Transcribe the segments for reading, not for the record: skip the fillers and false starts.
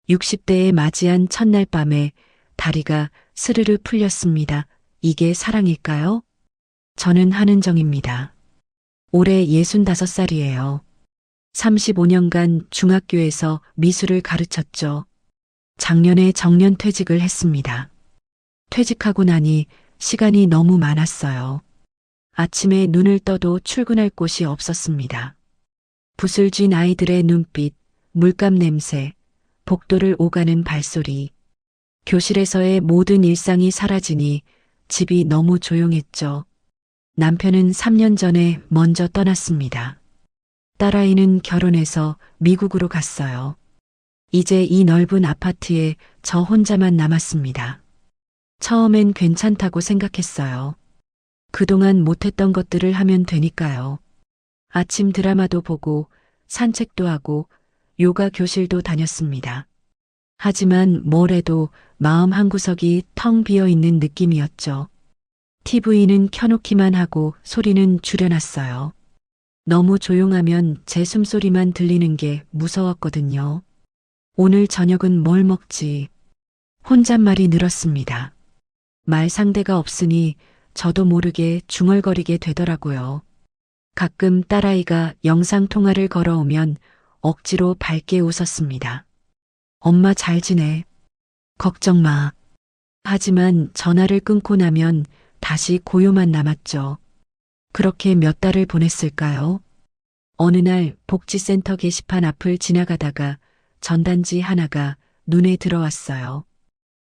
60대에 맞이한 첫날 밤에 다리가 스르르 풀렸습니다. 이게 사랑일까요? 저는 한은정입니다. 올해 65살이에요. 35년간 중학교에서 미술을 가르쳤죠. 작년에 정년 퇴직을 했습니다. 퇴직하고 나니 시간이 너무 많았어요. 아침에 눈을 떠도 출근할 곳이 없었습니다. 붓을 쥔 아이들의 눈빛, 물감 냄새, 복도를 오가는 발소리, 교실에서의 모든 일상이 사라지니 집이 너무 조용했죠. 남편은 3년 전에 먼저 떠났습니다. 딸아이는 결혼해서 미국으로 갔어요. 이제 이 넓은 아파트에 저 혼자만 남았습니다. 처음엔 괜찮다고 생각했어요. 그동안 못했던 것들을 하면 되니까요. 아침 드라마도 보고 산책도 하고 요가 교실도 다녔습니다. 하지만 뭘 해도 마음 한구석이 텅 비어 있는 느낌이었죠. TV는 켜놓기만 하고 소리는 줄여놨어요. 너무 조용하면 제 숨소리만 들리는 게 무서웠거든요. 오늘 저녁은 뭘 먹지? 혼잣말이 늘었습니다. 말 상대가 없으니 저도 모르게 중얼거리게 되더라고요. 가끔 딸아이가 영상통화를 걸어오면 억지로 밝게 웃었습니다. 엄마 잘 지내. 걱정 마. 하지만 전화를 끊고 나면 다시 고요만 남았죠. 그렇게 몇 달을 보냈을까요? 어느 날 복지센터 게시판 앞을 지나가다가 전단지 하나가 눈에 들어왔어요.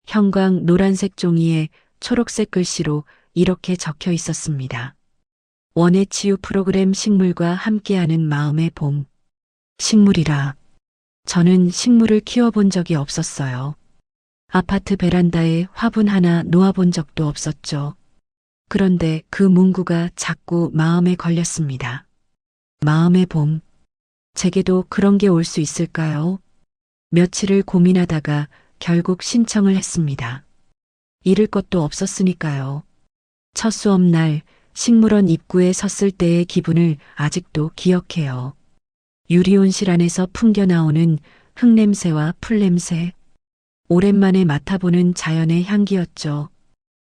형광 노란색 종이에 초록색 글씨로 이렇게 적혀 있었습니다. 원예 치유 프로그램 식물과 함께하는 마음의 봄. 식물이라. 저는 식물을 키워본 적이 없었어요. 아파트 베란다에 화분 하나 놓아본 적도 없었죠. 그런데 그 문구가 자꾸 마음에 걸렸습니다. 마음의 봄. 제게도 그런 게 올 수 있을까요? 며칠을 고민하다가 결국 신청을 했습니다. 잃을 것도 없었으니까요. 첫 수업날 식물원 입구에 섰을 때의 기분을 아직도 기억해요. 유리온실 안에서 풍겨나오는 흙냄새와 풀냄새. 오랜만에 맡아보는 자연의 향기였죠.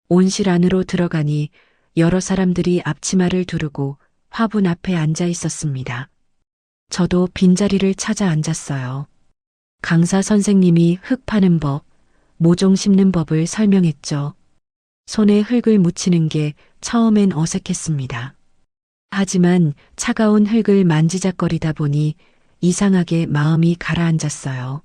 온실 안으로 들어가니 여러 사람들이 앞치마를 두르고 화분 앞에 앉아 있었습니다. 저도 빈자리를 찾아 앉았어요. 강사 선생님이 흙 파는 법, 모종 심는 법을 설명했죠. 손에 흙을 묻히는 게 처음엔 어색했습니다. 하지만 차가운 흙을 만지작거리다 보니 이상하게 마음이 가라앉았어요.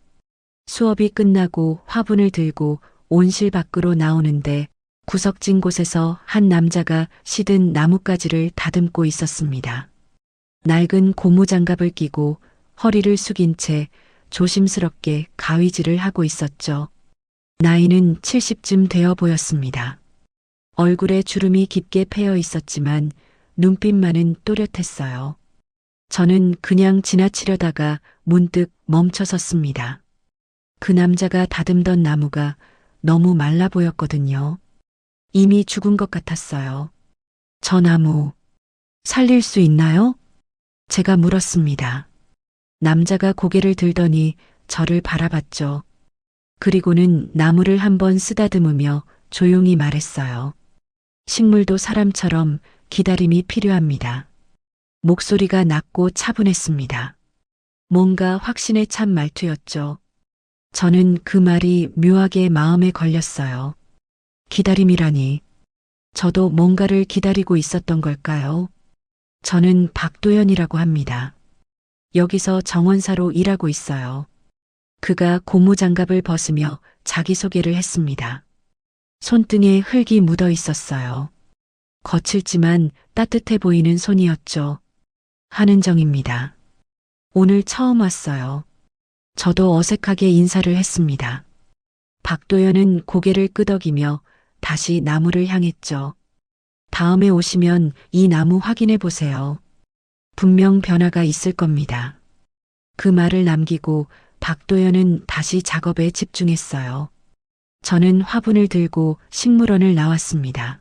수업이 끝나고 화분을 들고 온실 밖으로 나오는데 구석진 곳에서 한 남자가 시든 나뭇가지를 다듬고 있었습니다. 낡은 고무장갑을 끼고 허리를 숙인 채 조심스럽게 가위질을 하고 있었죠. 나이는 70쯤 되어 보였습니다. 얼굴에 주름이 깊게 패여 있었지만 눈빛만은 또렷했어요. 저는 그냥 지나치려다가 문득 멈춰섰습니다. 그 남자가 다듬던 나무가 너무 말라 보였거든요. 이미 죽은 것 같았어요. 저 나무 살릴 수 있나요? 제가 물었습니다. 남자가 고개를 들더니 저를 바라봤죠. 그리고는 나무를 한번 쓰다듬으며 조용히 말했어요. 식물도 사람처럼 기다림이 필요합니다. 목소리가 낮고 차분했습니다. 뭔가 확신에 찬 말투였죠. 저는 그 말이 묘하게 마음에 걸렸어요. 기다림이라니. 저도 뭔가를 기다리고 있었던 걸까요? 저는 박도연이라고 합니다. 여기서 정원사로 일하고 있어요. 그가 고무장갑을 벗으며 자기소개를 했습니다. 손등에 흙이 묻어 있었어요. 거칠지만 따뜻해 보이는 손이었죠. 한은정입니다. 오늘 처음 왔어요. 저도 어색하게 인사를 했습니다. 박도연은 고개를 끄덕이며 다시 나무를 향했죠. 다음에 오시면 이 나무 확인해 보세요. 분명 변화가 있을 겁니다. 그 말을 남기고 박도연은 다시 작업에 집중했어요. 저는 화분을 들고 식물원을 나왔습니다.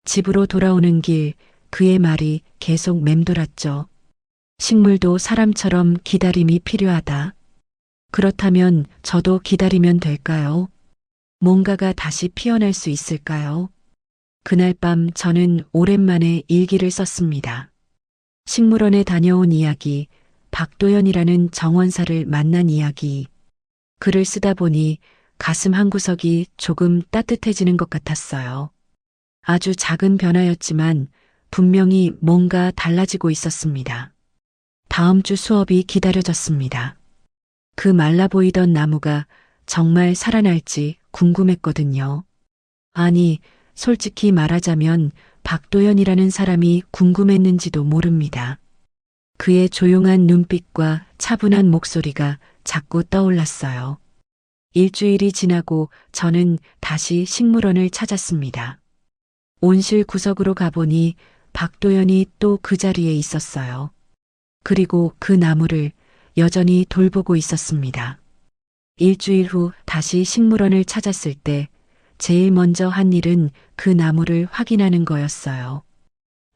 집으로 돌아오는 길 그의 말이 계속 맴돌았죠. 식물도 사람처럼 기다림이 필요하다. 그렇다면 저도 기다리면 될까요? 뭔가가 다시 피어날 수 있을까요? 그날 밤 저는 오랜만에 일기를 썼습니다. 식물원에 다녀온 이야기, 박도연이라는 정원사를 만난 이야기. 글을 쓰다 보니 가슴 한구석이 조금 따뜻해지는 것 같았어요. 아주 작은 변화였지만 분명히 뭔가 달라지고 있었습니다. 다음 주 수업이 기다려졌습니다. 그 말라 보이던 나무가 정말 살아날지 궁금했거든요. 아니, 솔직히 말하자면 박도연이라는 사람이 궁금했는지도 모릅니다. 그의 조용한 눈빛과 차분한 목소리가 자꾸 떠올랐어요. 일주일이 지나고 저는 다시 식물원을 찾았습니다. 온실 구석으로 가보니 박도연이 또 그 자리에 있었어요. 그리고 그 나무를 여전히 돌보고 있었습니다. 일주일 후 다시 식물원을 찾았을 때 제일 먼저 한 일은 그 나무를 확인하는 거였어요.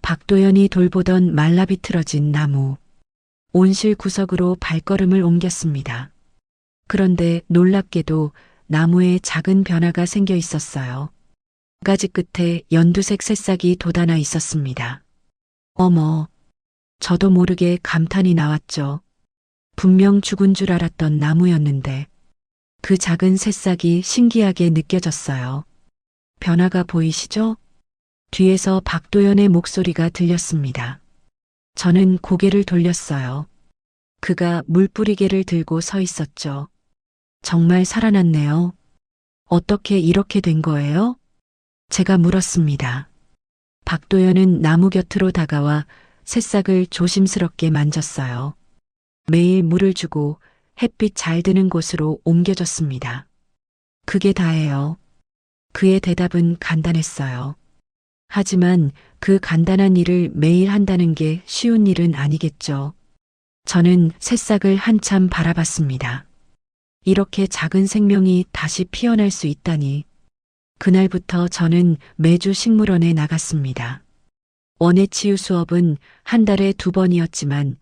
박도연이 돌보던 말라비틀어진 나무. 온실 구석으로 발걸음을 옮겼습니다. 그런데 놀랍게도 나무에 작은 변화가 생겨 있었어요. 가지 끝에 연두색 새싹이 돋아나 있었습니다. 어머, 저도 모르게 감탄이 나왔죠. 분명 죽은 줄 알았던 나무였는데 그 작은 새싹이 신기하게 느껴졌어요. 변화가 보이시죠? 뒤에서 박도연의 목소리가 들렸습니다. 저는 고개를 돌렸어요. 그가 물뿌리개를 들고 서 있었죠. 정말 살아났네요. 어떻게 이렇게 된 거예요? 제가 물었습니다. 박도연은 나무 곁으로 다가와 새싹을 조심스럽게 만졌어요. 매일 물을 주고 햇빛 잘 드는 곳으로 옮겨줬습니다. 그게 다예요. 그의 대답은 간단했어요. 하지만 그 간단한 일을 매일 한다는 게 쉬운 일은 아니겠죠. 저는 새싹을 한참 바라봤습니다. 이렇게 작은 생명이 다시 피어날 수 있다니. 그날부터 저는 매주 식물원에 나갔습니다. 원예치유 수업은 한 달에 2번이었지만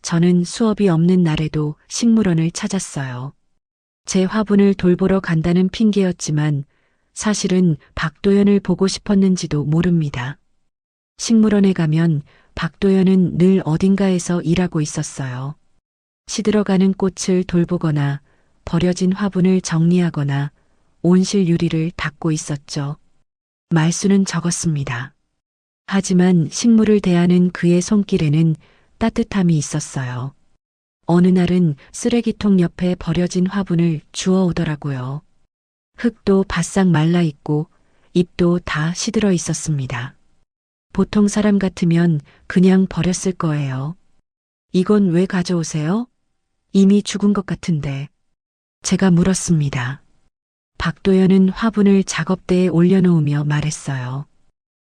저는 수업이 없는 날에도 식물원을 찾았어요. 제 화분을 돌보러 간다는 핑계였지만 사실은 박도연을 보고 싶었는지도 모릅니다. 식물원에 가면 박도연은 늘 어딘가에서 일하고 있었어요. 시들어가는 꽃을 돌보거나 버려진 화분을 정리하거나 온실 유리를 닦고 있었죠. 말수는 적었습니다. 하지만 식물을 대하는 그의 손길에는 따뜻함이 있었어요. 어느 날은 쓰레기통 옆에 버려진 화분을 주워 오더라고요. 흙도 바싹 말라 있고 잎도 다 시들어 있었습니다. 보통 사람 같으면 그냥 버렸을 거예요. 이건 왜 가져오세요? 이미 죽은 것 같은데. 제가 물었습니다. 박도연은 화분을 작업대에 올려놓으며 말했어요.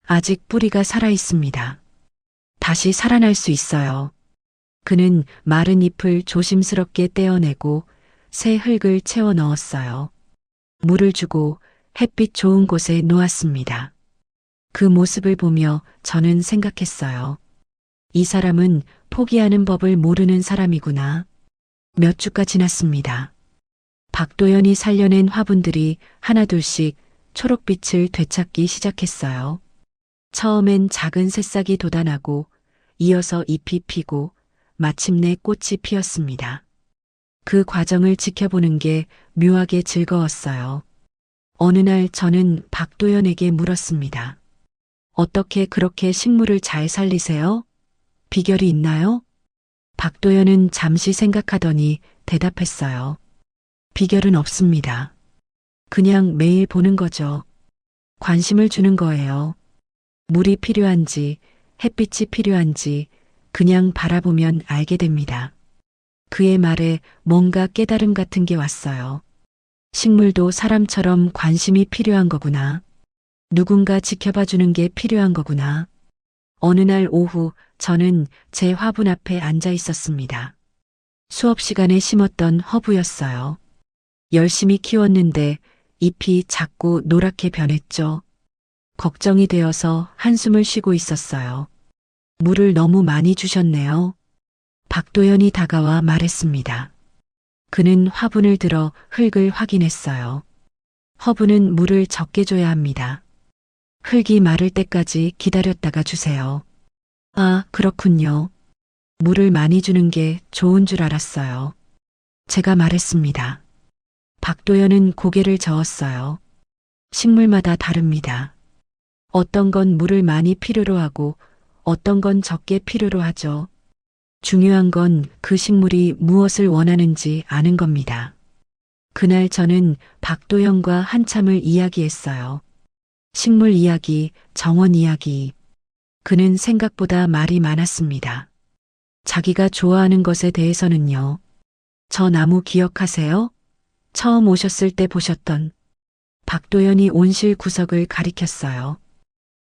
아직 뿌리가 살아 있습니다. 다시 살아날 수 있어요. 그는 마른 잎을 조심스럽게 떼어내고 새 흙을 채워 넣었어요. 물을 주고 햇빛 좋은 곳에 놓았습니다. 그 모습을 보며 저는 생각했어요. 이 사람은 포기하는 법을 모르는 사람이구나. 몇 주가 지났습니다. 박도연이 살려낸 화분들이 하나둘씩 초록빛을 되찾기 시작했어요. 처음엔 작은 새싹이 돋아나고 이어서 잎이 피고 마침내 꽃이 피었습니다. 그 과정을 지켜보는 게 묘하게 즐거웠어요. 어느 날 저는 박도연에게 물었습니다. 어떻게 그렇게 식물을 잘 살리세요? 비결이 있나요? 박도연은 잠시 생각하더니 대답했어요. 비결은 없습니다. 그냥 매일 보는 거죠. 관심을 주는 거예요. 물이 필요한지, 햇빛이 필요한지 그냥 바라보면 알게 됩니다. 그의 말에 뭔가 깨달음 같은 게 왔어요. 식물도 사람처럼 관심이 필요한 거구나. 누군가 지켜봐 주는 게 필요한 거구나. 어느 날 오후 저는 제 화분 앞에 앉아 있었습니다. 수업 시간에 심었던 허브였어요. 열심히 키웠는데 잎이 자꾸 노랗게 변했죠. 걱정이 되어서 한숨을 쉬고 있었어요. 물을 너무 많이 주셨네요. 박도연이 다가와 말했습니다. 그는 화분을 들어 흙을 확인했어요. 허브는 물을 적게 줘야 합니다. 흙이 마를 때까지 기다렸다가 주세요. 아, 그렇군요. 물을 많이 주는 게 좋은 줄 알았어요. 제가 말했습니다. 박도연은 고개를 저었어요. 식물마다 다릅니다. 어떤 건 물을 많이 필요로 하고 어떤 건 적게 필요로 하죠. 중요한 건 그 식물이 무엇을 원하는지 아는 겁니다. 그날 저는 박도연과 한참을 이야기했어요. 식물 이야기, 정원 이야기. 그는 생각보다 말이 많았습니다. 자기가 좋아하는 것에 대해서는요. 저 나무 기억하세요? 처음 오셨을 때 보셨던. 박도연이 온실 구석을 가리켰어요.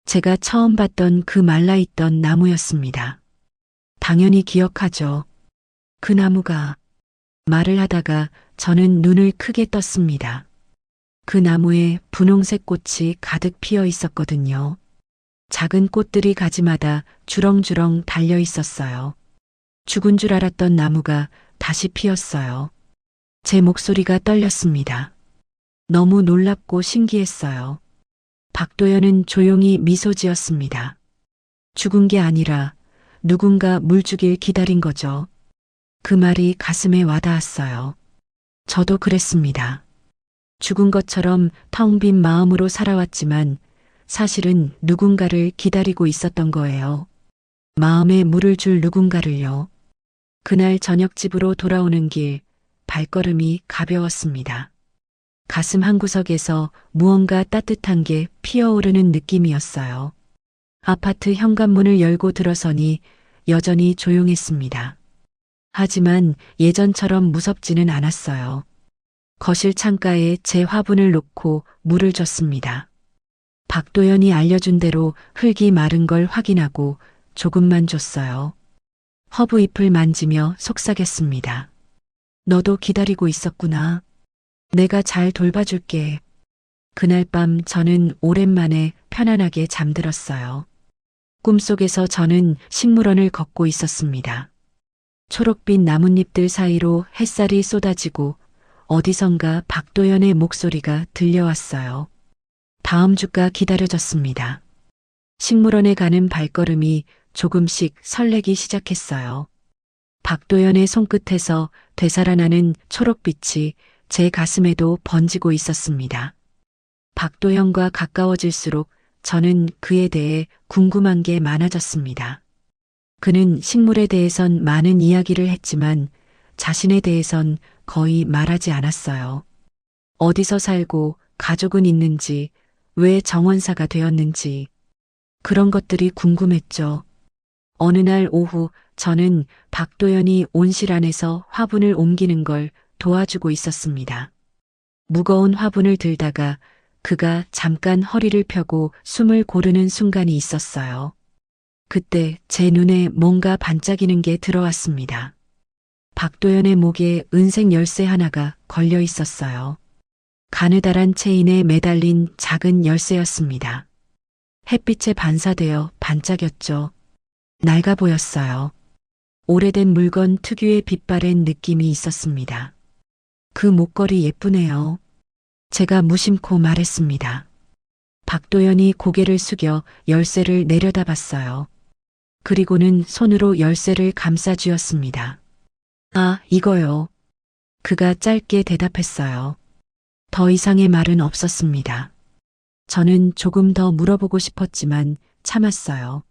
제가 처음 봤던 그 말라있던 나무였습니다. 당연히 기억하죠. 그 나무가. 말을 하다가 저는 눈을 크게 떴습니다. 그 나무에 분홍색 꽃이 가득 피어 있었거든요. 작은 꽃들이 가지마다 주렁주렁 달려 있었어요. 죽은 줄 알았던 나무가 다시 피었어요. 제 목소리가 떨렸습니다. 너무 놀랍고 신기했어요. 박도연은 조용히 미소 지었습니다. 죽은 게 아니라 누군가 물 주길 기다린 거죠. 그 말이 가슴에 와닿았어요. 저도 그랬습니다. 죽은 것처럼 텅 빈 마음으로 살아왔지만 사실은 누군가를 기다리고 있었던 거예요. 마음에 물을 줄 누군가를요. 그날 저녁 집으로 돌아오는 길 발걸음이 가벼웠습니다. 가슴 한구석에서 무언가 따뜻한 게 피어오르는 느낌이었어요. 아파트 현관문을 열고 들어서니 여전히 조용했습니다. 하지만 예전처럼 무섭지는 않았어요. 거실 창가에 제 화분을 놓고 물을 줬습니다. 박도연이 알려준 대로 흙이 마른 걸 확인하고 조금만 줬어요. 허브 잎을 만지며 속삭였습니다. 너도 기다리고 있었구나. 내가 잘 돌봐줄게. 그날 밤 저는 오랜만에 편안하게 잠들었어요. 꿈속에서 저는 식물원을 걷고 있었습니다. 초록빛 나뭇잎들 사이로 햇살이 쏟아지고 어디선가 박도연의 목소리가 들려왔어요. 다음 주가 기다려졌습니다. 식물원에 가는 발걸음이 조금씩 설레기 시작했어요. 박도연의 손끝에서 되살아나는 초록빛이 제 가슴에도 번지고 있었습니다. 박도연과 가까워질수록 저는 그에 대해 궁금한 게 많아졌습니다. 그는 식물에 대해선 많은 이야기를 했지만 자신에 대해선 거의 말하지 않았어요. 어디서 살고 가족은 있는지, 왜 정원사가 되었는지 그런 것들이 궁금했죠. 어느 날 오후 저는 박도연이 온실 안에서 화분을 옮기는 걸 도와주고 있었습니다. 무거운 화분을 들다가 그가 잠깐 허리를 펴고 숨을 고르는 순간이 있었어요. 그때 제 눈에 뭔가 반짝이는 게 들어왔습니다. 박도연의 목에 은색 열쇠 하나가 걸려 있었어요. 가느다란 체인에 매달린 작은 열쇠였습니다. 햇빛에 반사되어 반짝였죠. 낡아 보였어요. 오래된 물건 특유의 빛바랜 느낌이 있었습니다. 그 목걸이 예쁘네요. 제가 무심코 말했습니다. 박도연이 고개를 숙여 열쇠를 내려다봤어요. 그리고는 손으로 열쇠를 감싸 쥐었습니다. 아, 이거요. 그가 짧게 대답했어요. 더 이상의 말은 없었습니다. 저는 조금 더 물어보고 싶었지만 참았어요.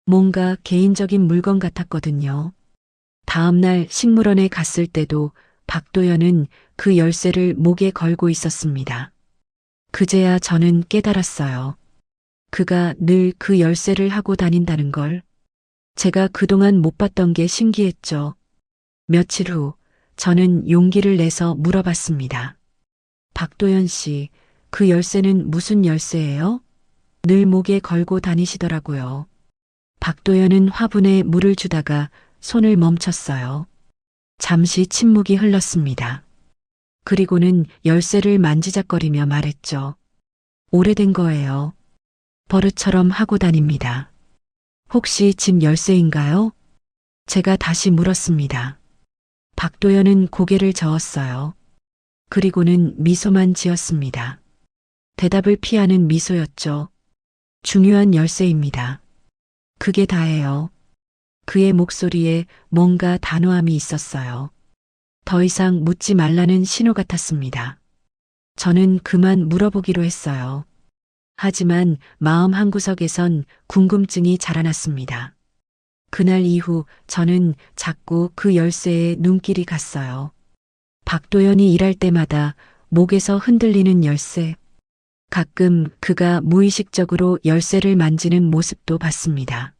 뭔가 개인적인 물건 같았거든요. 다음 날 식물원에 갔을 때도 박도연은 그 열쇠를 목에 걸고 있었습니다. 그제야 저는 깨달았어요. 그가 늘 그 열쇠를 하고 다닌다는 걸. 제가 그동안 못 봤던 게 신기했죠. 며칠 후 저는 용기를 내서 물어봤습니다. 박도연 씨, 그 열쇠는 무슨 열쇠예요? 늘 목에 걸고 다니시더라고요. 박도연은 화분에 물을 주다가 손을 멈췄어요. 잠시 침묵이 흘렀습니다. 그리고는 열쇠를 만지작거리며 말했죠. 오래된 거예요. 버릇처럼 하고 다닙니다. 혹시 집 열쇠인가요? 제가 다시 물었습니다. 박도연은 고개를 저었어요. 그리고는 미소만 지었습니다. 대답을 피하는 미소였죠. 중요한 열쇠입니다. 그게 다예요. 그의 목소리에 뭔가 단호함이 있었어요. 더 이상 묻지 말라는 신호 같았습니다. 저는 그만 물어보기로 했어요. 하지만 마음 한구석에선 궁금증이 자라났습니다. 그날 이후 저는 자꾸 그 열쇠에 눈길이 갔어요. 박도연이 일할 때마다 목에서 흔들리는 열쇠. 가끔 그가 무의식적으로 열쇠를 만지는 모습도 봤습니다.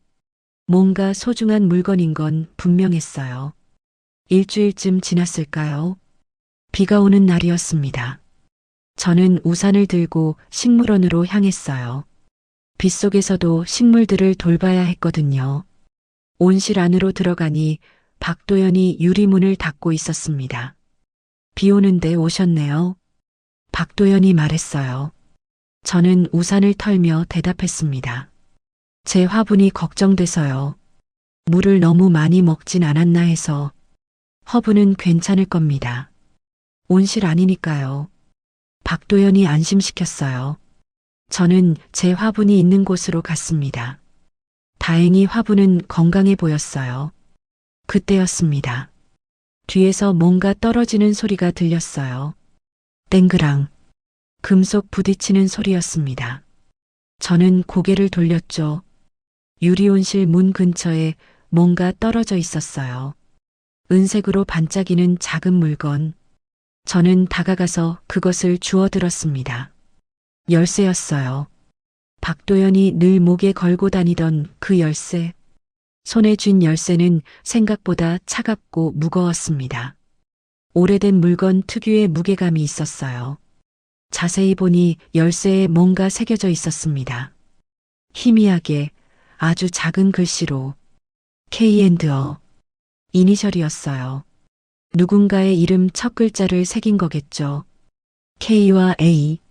뭔가 소중한 물건인 건 분명했어요. 일주일쯤 지났을까요? 비가 오는 날이었습니다. 저는 우산을 들고 식물원으로 향했어요. 빗속에서도 식물들을 돌봐야 했거든요. 온실 안으로 들어가니 박도연이 유리문을 닫고 있었습니다. 비 오는데 오셨네요. 박도연이 말했어요. 저는 우산을 털며 대답했습니다. 제 화분이 걱정돼서요. 물을 너무 많이 먹진 않았나 해서. 허브는 괜찮을 겁니다. 온실 아니니까요. 박도연이 안심시켰어요. 저는 제 화분이 있는 곳으로 갔습니다. 다행히 화분은 건강해 보였어요. 그때였습니다. 뒤에서 뭔가 떨어지는 소리가 들렸어요. 땡그랑. 금속 부딪히는 소리였습니다. 저는 고개를 돌렸죠. 유리온실 문 근처에 뭔가 떨어져 있었어요. 은색으로 반짝이는 작은 물건. 저는 다가가서 그것을 주워들었습니다. 열쇠였어요. 박도연이 늘 목에 걸고 다니던 그 열쇠. 손에 쥔 열쇠는 생각보다 차갑고 무거웠습니다. 오래된 물건 특유의 무게감이 있었어요. 자세히 보니 열쇠에 뭔가 새겨져 있었습니다. 희미하게 아주 작은 글씨로 K&O 이니셜이었어요. 누군가의 이름 첫 글자를 새긴 거겠죠. K와 A.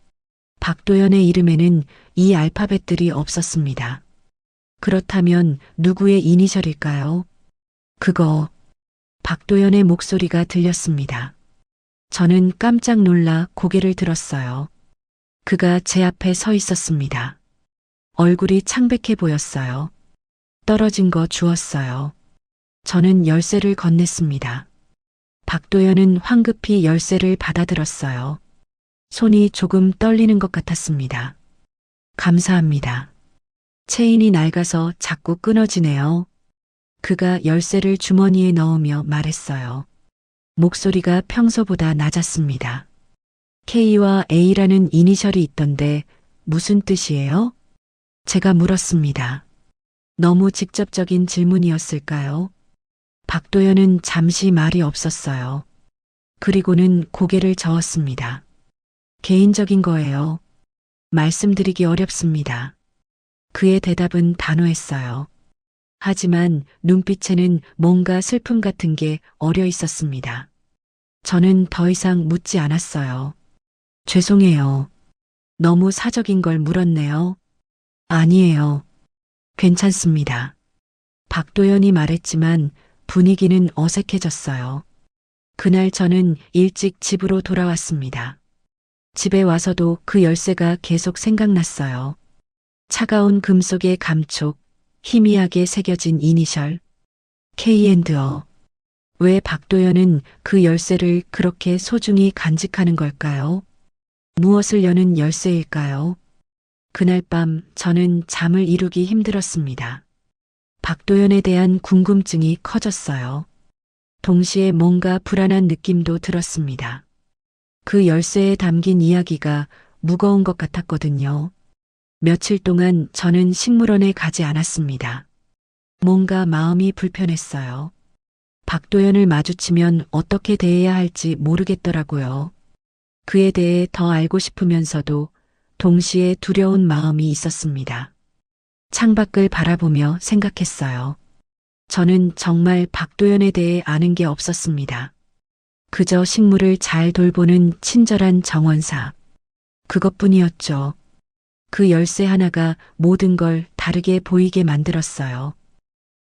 박도연의 이름에는 이 알파벳들이 없었습니다. 그렇다면 누구의 이니셜일까요? 그거. 박도연의 목소리가 들렸습니다. 저는 깜짝 놀라 고개를 들었어요. 그가 제 앞에 서 있었습니다. 얼굴이 창백해 보였어요. 떨어진 거 주었어요. 저는 열쇠를 건넸습니다. 박도연은 황급히 열쇠를 받아들었어요. 손이 조금 떨리는 것 같았습니다. 감사합니다. 체인이 낡아서 자꾸 끊어지네요. 그가 열쇠를 주머니에 넣으며 말했어요. 목소리가 평소보다 낮았습니다. K와 A라는 이니셜이 있던데 무슨 뜻이에요? 제가 물었습니다. 너무 직접적인 질문이었을까요? 박도연은 잠시 말이 없었어요. 그리고는 고개를 저었습니다. 개인적인 거예요. 말씀드리기 어렵습니다. 그의 대답은 단호했어요. 하지만 눈빛에는 뭔가 슬픔 같은 게 어려 있었습니다. 저는 더 이상 묻지 않았어요. 죄송해요. 너무 사적인 걸 물었네요. 아니에요. 괜찮습니다. 박도연이 말했지만 분위기는 어색해졌어요. 그날 저는 일찍 집으로 돌아왔습니다. 집에 와서도 그 열쇠가 계속 생각났어요. 차가운 금속의 감촉, 희미하게 새겨진 이니셜, K&O. 왜 박도연은 그 열쇠를 그렇게 소중히 간직하는 걸까요? 무엇을 여는 열쇠일까요? 그날 밤 저는 잠을 이루기 힘들었습니다. 박도연에 대한 궁금증이 커졌어요. 동시에 뭔가 불안한 느낌도 들었습니다. 그 열쇠에 담긴 이야기가 무거운 것 같았거든요. 며칠 동안 저는 식물원에 가지 않았습니다. 뭔가 마음이 불편했어요. 박도연을 마주치면 어떻게 대해야 할지 모르겠더라고요. 그에 대해 더 알고 싶으면서도 동시에 두려운 마음이 있었습니다. 창밖을 바라보며 생각했어요. 저는 정말 박도연에 대해 아는 게 없었습니다. 그저 식물을 잘 돌보는 친절한 정원사. 그것뿐이었죠. 그 열쇠 하나가 모든 걸 다르게 보이게 만들었어요.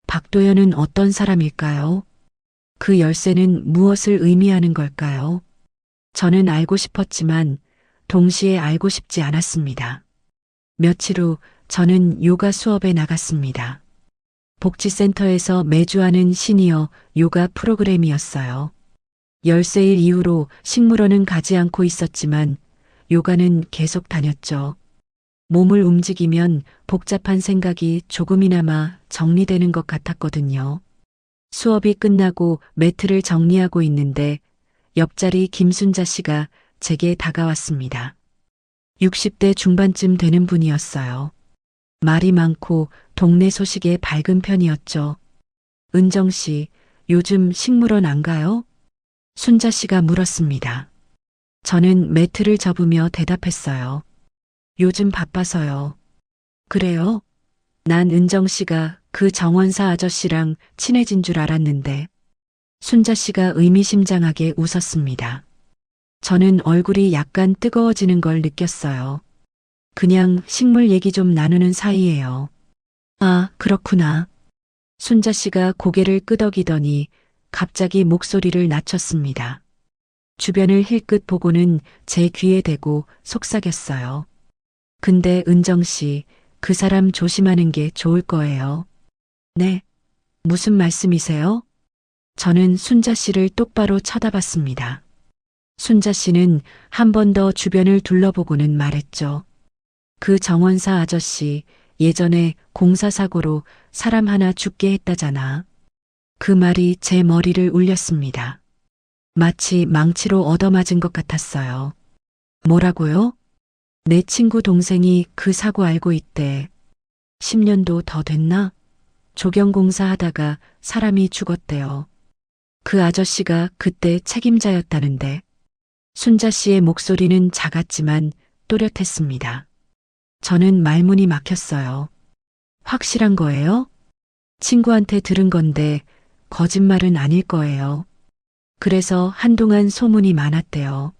박도연은 어떤 사람일까요? 그 열쇠는 무엇을 의미하는 걸까요? 저는 알고 싶었지만 동시에 알고 싶지 않았습니다. 며칠 후 저는 요가 수업에 나갔습니다. 복지센터에서 매주 하는 시니어 요가 프로그램이었어요. 열쇠일 이후로 식물원은 가지 않고 있었지만 요가는 계속 다녔죠. 몸을 움직이면 복잡한 생각이 조금이나마 정리되는 것 같았거든요. 수업이 끝나고 매트를 정리하고 있는데 옆자리 김순자 씨가 제게 다가왔습니다. 60대 중반쯤 되는 분이었어요. 말이 많고 동네 소식에 밝은 편이었죠. 은정 씨, 요즘 식물원 안 가요? 순자 씨가 물었습니다. 저는 매트를 접으며 대답했어요. 요즘 바빠서요. 그래요? 난 은정 씨가 그 정원사 아저씨랑 친해진 줄 알았는데. 순자 씨가 의미심장하게 웃었습니다. 저는 얼굴이 약간 뜨거워지는 걸 느꼈어요. 그냥 식물 얘기 좀 나누는 사이예요. 아, 그렇구나. 순자 씨가 고개를 끄덕이더니 갑자기 목소리를 낮췄습니다. 주변을 힐끗 보고는 제 귀에 대고 속삭였어요. 근데 은정 씨, 그 사람 조심하는 게 좋을 거예요. 네. 무슨 말씀이세요? 저는 순자 씨를 똑바로 쳐다봤습니다. 순자 씨는 한 번 더 주변을 둘러보고는 말했죠. 그 정원사 아저씨 예전에 공사사고로 사람 하나 죽게 했다잖아. 그 말이 제 머리를 울렸습니다. 마치 망치로 얻어맞은 것 같았어요. 뭐라고요? 내 친구 동생이 그 사고 알고 있대. 10년도 더 됐나? 조경공사 하다가 사람이 죽었대요. 그 아저씨가 그때 책임자였다는데. 순자 씨의 목소리는 작았지만 또렷했습니다. 저는 말문이 막혔어요. 확실한 거예요? 친구한테 들은 건데 거짓말은 아닐 거예요. 그래서 한동안 소문이 많았대요.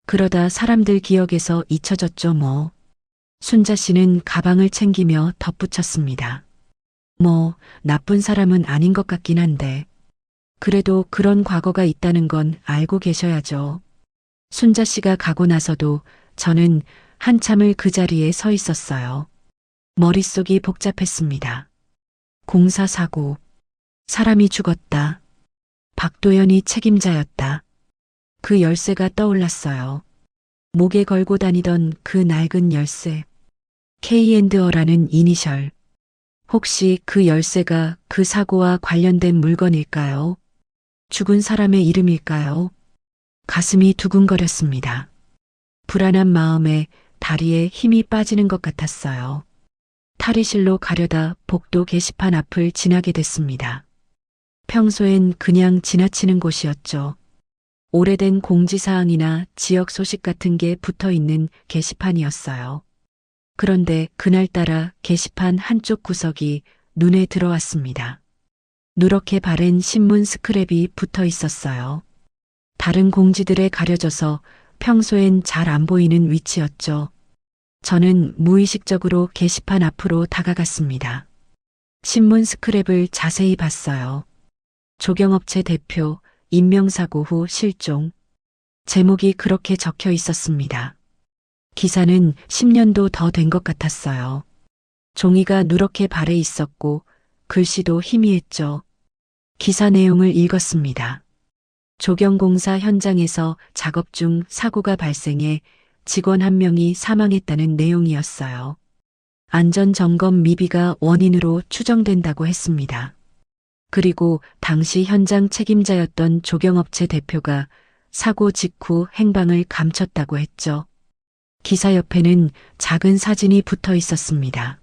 그러다 사람들 기억에서 잊혀졌죠 뭐. 순자 씨는 가방을 챙기며 덧붙였습니다. 뭐 나쁜 사람은 아닌 것 같긴 한데 그래도 그런 과거가 있다는 건 알고 계셔야죠. 순자 씨가 가고 나서도 저는 한참을 그 자리에 서 있었어요. 머릿속이 복잡했습니다. 공사사고, 사람이 죽었다. 박도연이 책임자였다. 그 열쇠가 떠올랐어요. 목에 걸고 다니던 그 낡은 열쇠. K&O라는 이니셜. 혹시 그 열쇠가 그 사고와 관련된 물건일까요? 죽은 사람의 이름일까요? 가슴이 두근거렸습니다. 불안한 마음에 다리에 힘이 빠지는 것 같았어요. 탈의실로 가려다 복도 게시판 앞을 지나게 됐습니다. 평소엔 그냥 지나치는 곳이었죠. 오래된 공지사항이나 지역 소식 같은 게 붙어 있는 게시판이었어요. 그런데 그날따라 게시판 한쪽 구석이 눈에 들어왔습니다. 누렇게 바랜 신문 스크랩이 붙어 있었어요. 다른 공지들에 가려져서 평소엔 잘 안 보이는 위치였죠. 저는 무의식적으로 게시판 앞으로 다가갔습니다. 신문 스크랩을 자세히 봤어요. 조경업체 대표, 인명사고 후 실종. 제목이 그렇게 적혀 있었습니다. 기사는 10년도 더 된 것 같았어요. 종이가 누렇게 발해 있었고 글씨도 희미했죠. 기사 내용을 읽었습니다. 조경공사 현장에서 작업 중 사고가 발생해 직원 한 명이 사망했다는 내용이었어요. 안전점검 미비가 원인으로 추정된다고 했습니다. 그리고 당시 현장 책임자였던 조경업체 대표가 사고 직후 행방을 감췄다고 했죠. 기사 옆에는 작은 사진이 붙어 있었습니다.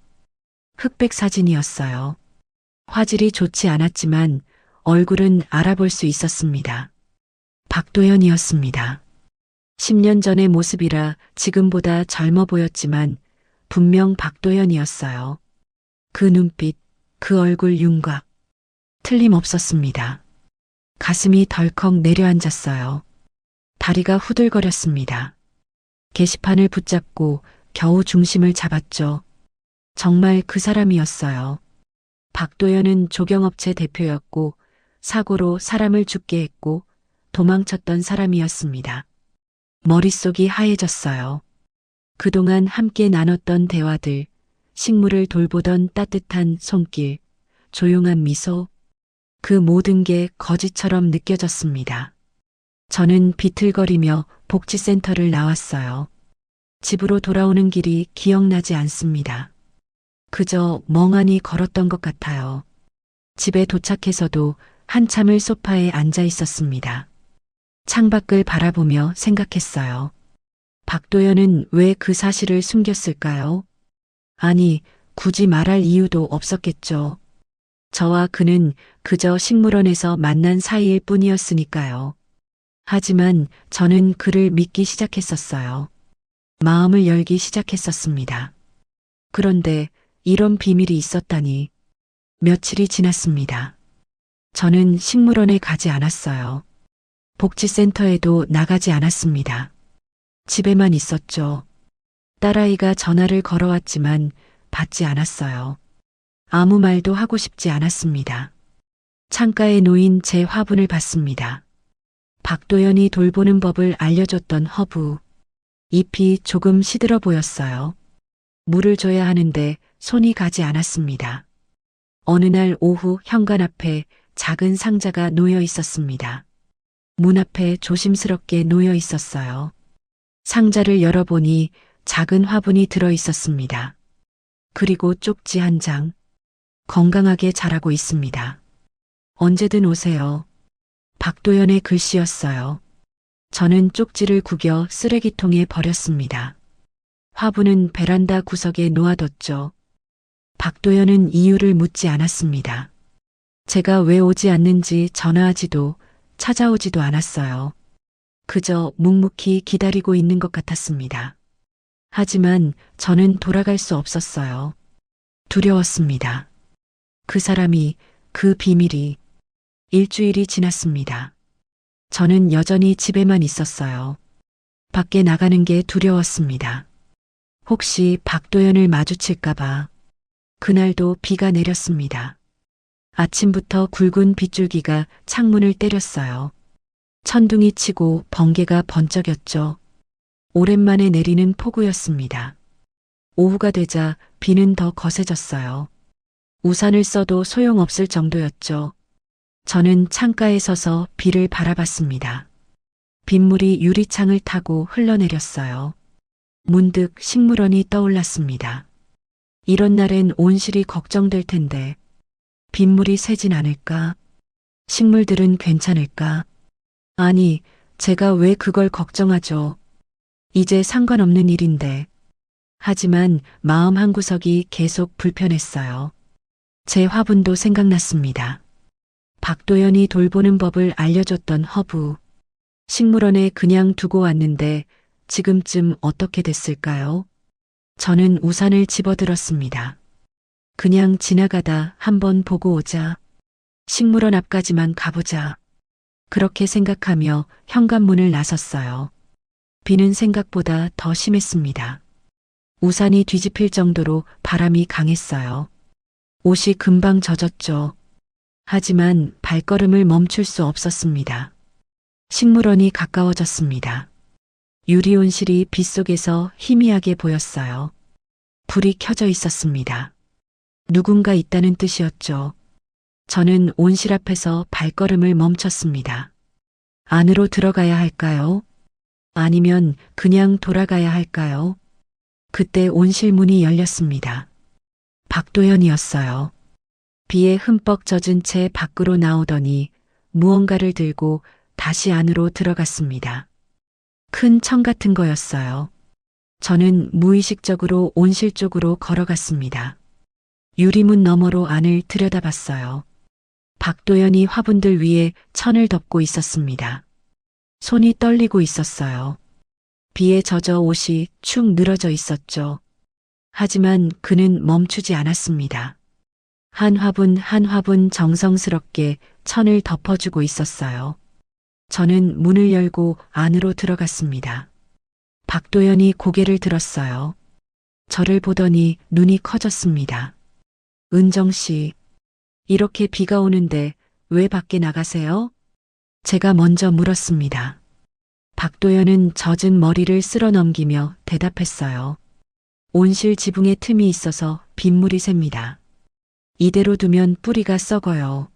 흑백 사진이었어요. 화질이 좋지 않았지만 얼굴은 알아볼 수 있었습니다. 박도연이었습니다. 10년 전의 모습이라 지금보다 젊어 보였지만 분명 박도연이었어요. 그 눈빛, 그 얼굴 윤곽. 틀림없었습니다. 가슴이 덜컥 내려앉았어요. 다리가 후들거렸습니다. 게시판을 붙잡고 겨우 중심을 잡았죠. 정말 그 사람이었어요. 박도연은 조경업체 대표였고 사고로 사람을 죽게 했고 도망쳤던 사람이었습니다. 머릿속이 하얘졌어요. 그동안 함께 나눴던 대화들, 식물을 돌보던 따뜻한 손길, 조용한 미소, 그 모든 게 거짓처럼 느껴졌습니다. 저는 비틀거리며 복지센터를 나왔어요. 집으로 돌아오는 길이 기억나지 않습니다. 그저 멍하니 걸었던 것 같아요. 집에 도착해서도 한참을 소파에 앉아 있었습니다. 창밖을 바라보며 생각했어요. 박도연은 왜 그 사실을 숨겼을까요? 아니, 굳이 말할 이유도 없었겠죠. 저와 그는 그저 식물원에서 만난 사이일 뿐이었으니까요. 하지만 저는 그를 믿기 시작했었어요. 마음을 열기 시작했었습니다. 그런데 이런 비밀이 있었다니. 며칠이 지났습니다. 저는 식물원에 가지 않았어요. 복지센터에도 나가지 않았습니다. 집에만 있었죠. 딸아이가 전화를 걸어왔지만 받지 않았어요. 아무 말도 하고 싶지 않았습니다. 창가에 놓인 제 화분을 봤습니다. 박도연이 돌보는 법을 알려줬던 허브. 잎이 조금 시들어 보였어요. 물을 줘야 하는데 손이 가지 않았습니다. 어느 날 오후 현관 앞에 작은 상자가 놓여 있었습니다. 문 앞에 조심스럽게 놓여 있었어요. 상자를 열어보니 작은 화분이 들어 있었습니다. 그리고 쪽지 한 장. 건강하게 자라고 있습니다. 언제든 오세요. 박도연의 글씨였어요. 저는 쪽지를 구겨 쓰레기통에 버렸습니다. 화분은 베란다 구석에 놓아뒀죠. 박도연은 이유를 묻지 않았습니다. 제가 왜 오지 않는지 전화하지도 찾아오지도 않았어요. 그저 묵묵히 기다리고 있는 것 같았습니다. 하지만 저는 돌아갈 수 없었어요. 두려웠습니다. 그 사람이, 그 비밀이. 일주일이 지났습니다. 저는 여전히 집에만 있었어요. 밖에 나가는 게 두려웠습니다. 혹시 박도연을 마주칠까봐. 그날도 비가 내렸습니다. 아침부터 굵은 빗줄기가 창문을 때렸어요. 천둥이 치고 번개가 번쩍였죠. 오랜만에 내리는 폭우였습니다. 오후가 되자 비는 더 거세졌어요. 우산을 써도 소용없을 정도였죠. 저는 창가에 서서 비를 바라봤습니다. 빗물이 유리창을 타고 흘러내렸어요. 문득 식물원이 떠올랐습니다. 이런 날엔 온실이 걱정될 텐데 빗물이 새진 않을까? 식물들은 괜찮을까? 아니, 제가 왜 그걸 걱정하죠? 이제 상관없는 일인데. 하지만 마음 한구석이 계속 불편했어요. 제 화분도 생각났습니다. 박도연이 돌보는 법을 알려줬던 허브. 식물원에 그냥 두고 왔는데 지금쯤 어떻게 됐을까요? 저는 우산을 집어들었습니다. 그냥 지나가다 한번 보고 오자. 식물원 앞까지만 가보자. 그렇게 생각하며 현관문을 나섰어요. 비는 생각보다 더 심했습니다. 우산이 뒤집힐 정도로 바람이 강했어요. 옷이 금방 젖었죠. 하지만 발걸음을 멈출 수 없었습니다. 식물원이 가까워졌습니다. 유리 온실이 빗속에서 희미하게 보였어요. 불이 켜져 있었습니다. 누군가 있다는 뜻이었죠. 저는 온실 앞에서 발걸음을 멈췄습니다. 안으로 들어가야 할까요? 아니면 그냥 돌아가야 할까요? 그때 온실 문이 열렸습니다. 박도연이었어요. 비에 흠뻑 젖은 채 밖으로 나오더니 무언가를 들고 다시 안으로 들어갔습니다. 큰 청 같은 거였어요. 저는 무의식적으로 온실 쪽으로 걸어갔습니다. 유리문 너머로 안을 들여다봤어요. 박도연이 화분들 위에 천을 덮고 있었습니다. 손이 떨리고 있었어요. 비에 젖어 옷이 축 늘어져 있었죠. 하지만 그는 멈추지 않았습니다. 한 화분 한 화분 정성스럽게 천을 덮어주고 있었어요. 저는 문을 열고 안으로 들어갔습니다. 박도연이 고개를 들었어요. 저를 보더니 눈이 커졌습니다. 은정 씨, 이렇게 비가 오는데 왜 밖에 나가세요? 제가 먼저 물었습니다. 박도연은 젖은 머리를 쓸어 넘기며 대답했어요. 온실 지붕에 틈이 있어서 빗물이 샙니다. 이대로 두면 뿌리가 썩어요.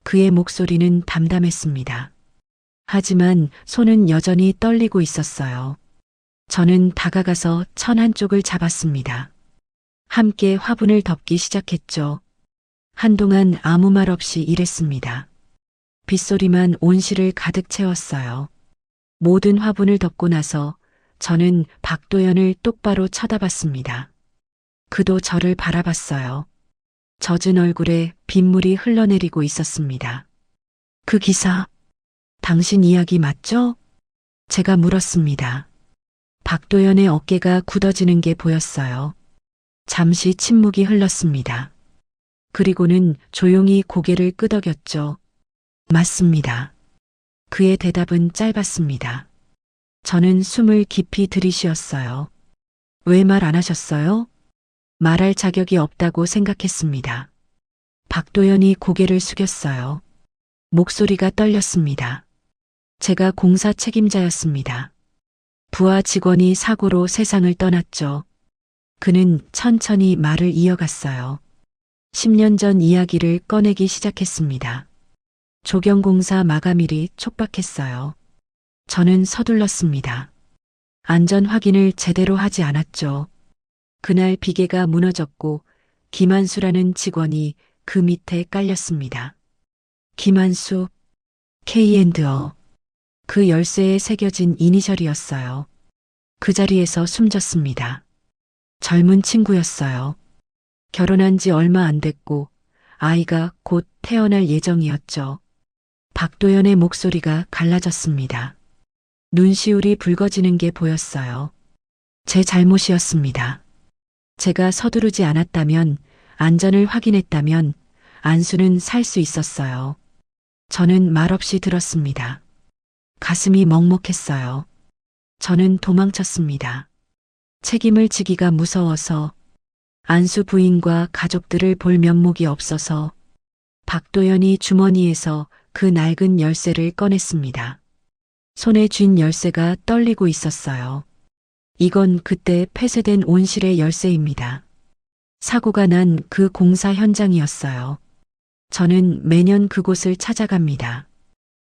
그의 목소리는 담담했습니다. 하지만 손은 여전히 떨리고 있었어요. 저는 다가가서 천 한쪽을 잡았습니다. 함께 화분을 덮기 시작했죠. 한동안 아무 말 없이 일했습니다. 빗소리만 온실을 가득 채웠어요. 모든 화분을 덮고 나서 저는 박도연을 똑바로 쳐다봤습니다. 그도 저를 바라봤어요. 젖은 얼굴에 빗물이 흘러내리고 있었습니다. 그 기사, 당신 이야기 맞죠? 제가 물었습니다. 박도연의 어깨가 굳어지는 게 보였어요. 잠시 침묵이 흘렀습니다. 그리고는 조용히 고개를 끄덕였죠. 맞습니다. 그의 대답은 짧았습니다. 저는 숨을 깊이 들이쉬었어요. 왜 말 안 하셨어요? 말할 자격이 없다고 생각했습니다. 박도연이 고개를 숙였어요. 목소리가 떨렸습니다. 제가 공사 책임자였습니다. 부하 직원이 사고로 세상을 떠났죠. 그는 천천히 말을 이어갔어요. 10년 전 이야기를 꺼내기 시작했습니다. 조경공사 마감일이 촉박했어요. 저는 서둘렀습니다. 안전 확인을 제대로 하지 않았죠. 그날 비계가 무너졌고 김한수라는 직원이 그 밑에 깔렸습니다. 김한수, K&O. 그 열쇠에 새겨진 이니셜이었어요. 그 자리에서 숨졌습니다. 젊은 친구였어요. 결혼한 지 얼마 안 됐고 아이가 곧 태어날 예정이었죠. 박도연의 목소리가 갈라졌습니다. 눈시울이 붉어지는 게 보였어요. 제 잘못이었습니다. 제가 서두르지 않았다면, 안전을 확인했다면 안수는 살 수 있었어요. 저는 말없이 들었습니다. 가슴이 먹먹했어요. 저는 도망쳤습니다. 책임을 지기가 무서워서, 안수 부인과 가족들을 볼 면목이 없어서 박도연이 주머니에서 그 낡은 열쇠를 꺼냈습니다. 손에 쥔 열쇠가 떨리고 있었어요. 이건 그때 폐쇄된 온실의 열쇠입니다. 사고가 난 그 공사 현장이었어요. 저는 매년 그곳을 찾아갑니다.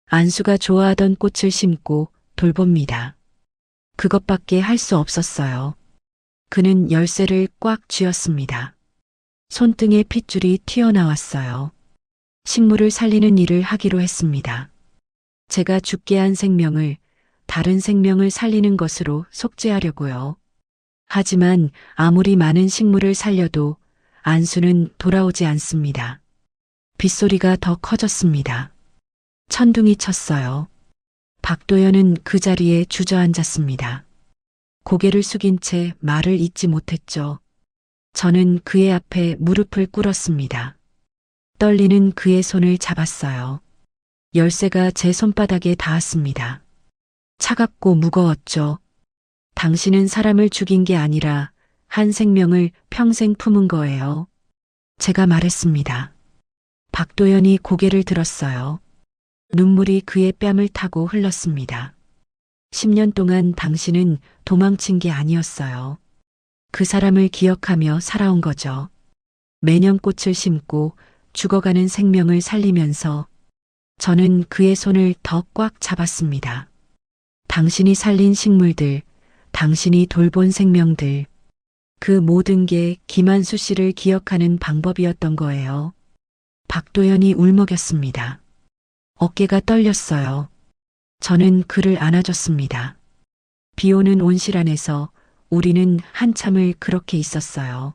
안수가 좋아하던 꽃을 심고 돌봅니다. 그것밖에 할 수 없었어요. 그는 열쇠를 꽉 쥐었습니다. 손등에 핏줄이 튀어나왔어요. 식물을 살리는 일을 하기로 했습니다. 제가 죽게 한 생명을 다른 생명을 살리는 것으로 속죄하려고요. 하지만 아무리 많은 식물을 살려도 안수는 돌아오지 않습니다. 빗소리가 더 커졌습니다. 천둥이 쳤어요. 박도연은 그 자리에 주저앉았습니다. 고개를 숙인 채 말을 잇지 못했죠. 저는 그의 앞에 무릎을 꿇었습니다. 떨리는 그의 손을 잡았어요. 열쇠가 제 손바닥에 닿았습니다. 차갑고 무거웠죠. 당신은 사람을 죽인 게 아니라 한 생명을 평생 품은 거예요. 제가 말했습니다. 박도연이 고개를 들었어요. 눈물이 그의 뺨을 타고 흘렀습니다. 10년 동안 당신은 도망친 게 아니었어요. 그 사람을 기억하며 살아온 거죠. 매년 꽃을 심고 죽어가는 생명을 살리면서 저는 그의 손을 더 꽉 잡았습니다. 당신이 살린 식물들, 당신이 돌본 생명들, 그 모든 게 김한수 씨를 기억하는 방법이었던 거예요. 박도연이 울먹였습니다. 어깨가 떨렸어요. 저는 그를 안아줬습니다. 비 오는 온실 안에서 우리는 한참을 그렇게 있었어요.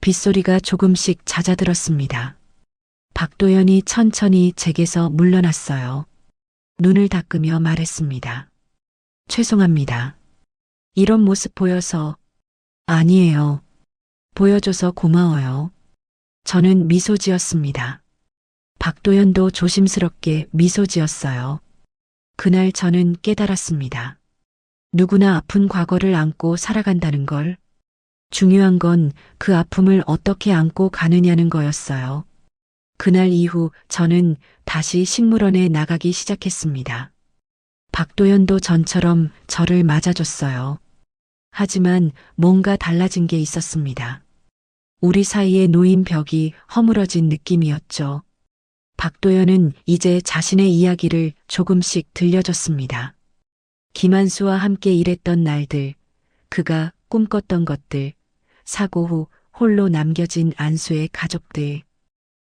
빗소리가 조금씩 잦아들었습니다. 박도연이 천천히 제게서 물러났어요. 눈을 닦으며 말했습니다. 죄송합니다. 이런 모습 보여서. 아니에요. 보여줘서 고마워요. 저는 미소 지었습니다. 박도연도 조심스럽게 미소 지었어요. 그날 저는 깨달았습니다. 누구나 아픈 과거를 안고 살아간다는 걸. 중요한 건 그 아픔을 어떻게 안고 가느냐는 거였어요. 그날 이후 저는 다시 식물원에 나가기 시작했습니다. 박도연도 전처럼 저를 맞아줬어요. 하지만 뭔가 달라진 게 있었습니다. 우리 사이에 놓인 벽이 허물어진 느낌이었죠. 박도연은 이제 자신의 이야기를 조금씩 들려줬습니다. 김한수와 함께 일했던 날들, 그가 꿈꿨던 것들, 사고 후 홀로 남겨진 안수의 가족들.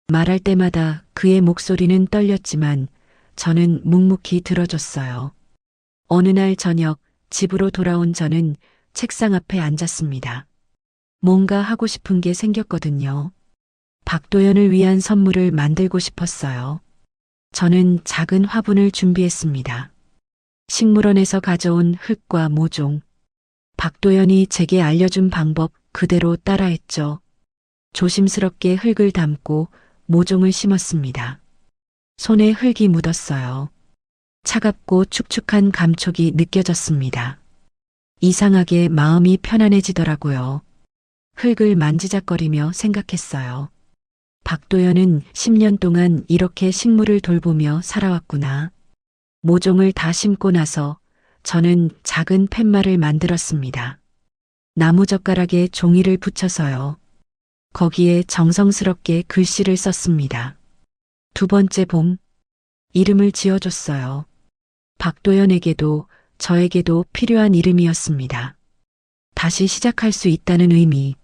말할 때마다 그의 목소리는 떨렸지만 저는 묵묵히 들어줬어요. 어느 날 저녁 집으로 돌아온 저는 책상 앞에 앉았습니다. 뭔가 하고 싶은 게 생겼거든요. 박도연을 위한 선물을 만들고 싶었어요. 저는 작은 화분을 준비했습니다. 식물원에서 가져온 흙과 모종. 박도연이 제게 알려준 방법 그대로 따라했죠. 조심스럽게 흙을 담고 모종을 심었습니다. 손에 흙이 묻었어요. 차갑고 축축한 감촉이 느껴졌습니다. 이상하게 마음이 편안해지더라고요. 흙을 만지작거리며 생각했어요. 박도연은 10년 동안 이렇게 식물을 돌보며 살아왔구나. 모종을 다 심고 나서 저는 작은 팻말을 만들었습니다. 나무젓가락에 종이를 붙여서요. 거기에 정성스럽게 글씨를 썼습니다. 두 번째 봄, 이름을 지어줬어요. 박도연에게도 저에게도 필요한 이름이었습니다. 다시 시작할 수 있다는 의미,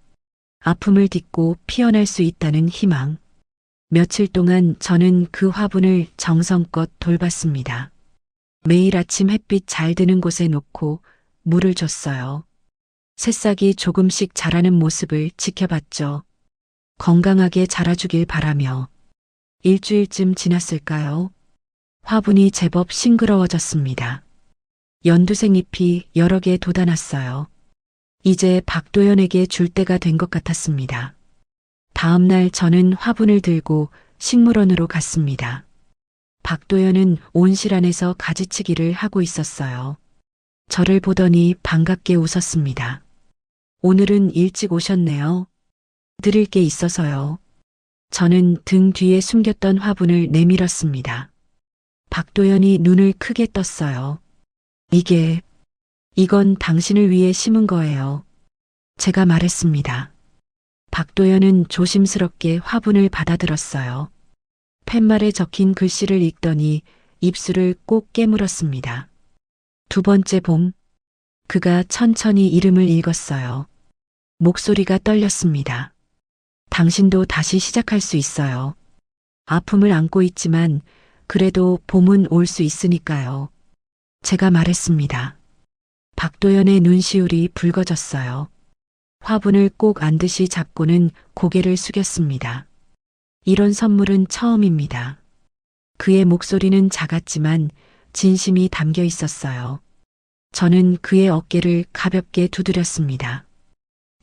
아픔을 딛고 피어날 수 있다는 희망. 며칠 동안 저는 그 화분을 정성껏 돌봤습니다. 매일 아침 햇빛 잘 드는 곳에 놓고 물을 줬어요. 새싹이 조금씩 자라는 모습을 지켜봤죠. 건강하게 자라주길 바라며. 일주일쯤 지났을까요? 화분이 제법 싱그러워졌습니다. 연두색 잎이 여러 개 돋아났어요. 이제 박도연에게 줄 때가 된 것 같았습니다. 다음 날 저는 화분을 들고 식물원으로 갔습니다. 박도연은 온실 안에서 가지치기를 하고 있었어요. 저를 보더니 반갑게 웃었습니다. 오늘은 일찍 오셨네요. 드릴 게 있어서요. 저는 등 뒤에 숨겼던 화분을 내밀었습니다. 박도연이 눈을 크게 떴어요. 이건 당신을 위해 심은 거예요. 제가 말했습니다. 박도연은 조심스럽게 화분을 받아들었어요. 팻말에 적힌 글씨를 읽더니 입술을 꼭 깨물었습니다. 두 번째 봄, 그가 천천히 이름을 읽었어요. 목소리가 떨렸습니다. 당신도 다시 시작할 수 있어요. 아픔을 안고 있지만 그래도 봄은 올 수 있으니까요. 제가 말했습니다. 박도연의 눈시울이 붉어졌어요. 화분을 꼭 안듯이 잡고는 고개를 숙였습니다. 이런 선물은 처음입니다. 그의 목소리는 작았지만 진심이 담겨 있었어요. 저는 그의 어깨를 가볍게 두드렸습니다.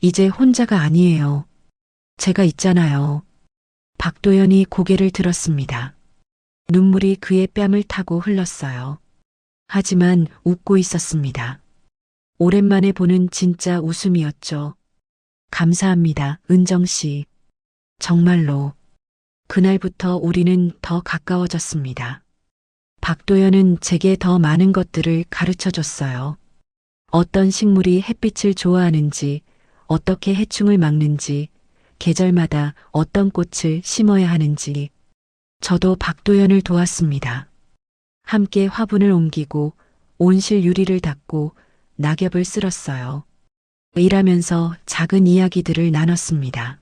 이제 혼자가 아니에요. 제가 있잖아요. 박도연이 고개를 들었습니다. 눈물이 그의 뺨을 타고 흘렀어요. 하지만 웃고 있었습니다. 오랜만에 보는 진짜 웃음이었죠. 감사합니다, 은정 씨. 정말로. 그날부터 우리는 더 가까워졌습니다. 박도연은 제게 더 많은 것들을 가르쳐 줬어요. 어떤 식물이 햇빛을 좋아하는지, 어떻게 해충을 막는지, 계절마다 어떤 꽃을 심어야 하는지. 저도 박도연을 도왔습니다. 함께 화분을 옮기고 온실 유리를 닦고 낙엽을 쓸었어요. 일하면서 작은 이야기들을 나눴습니다.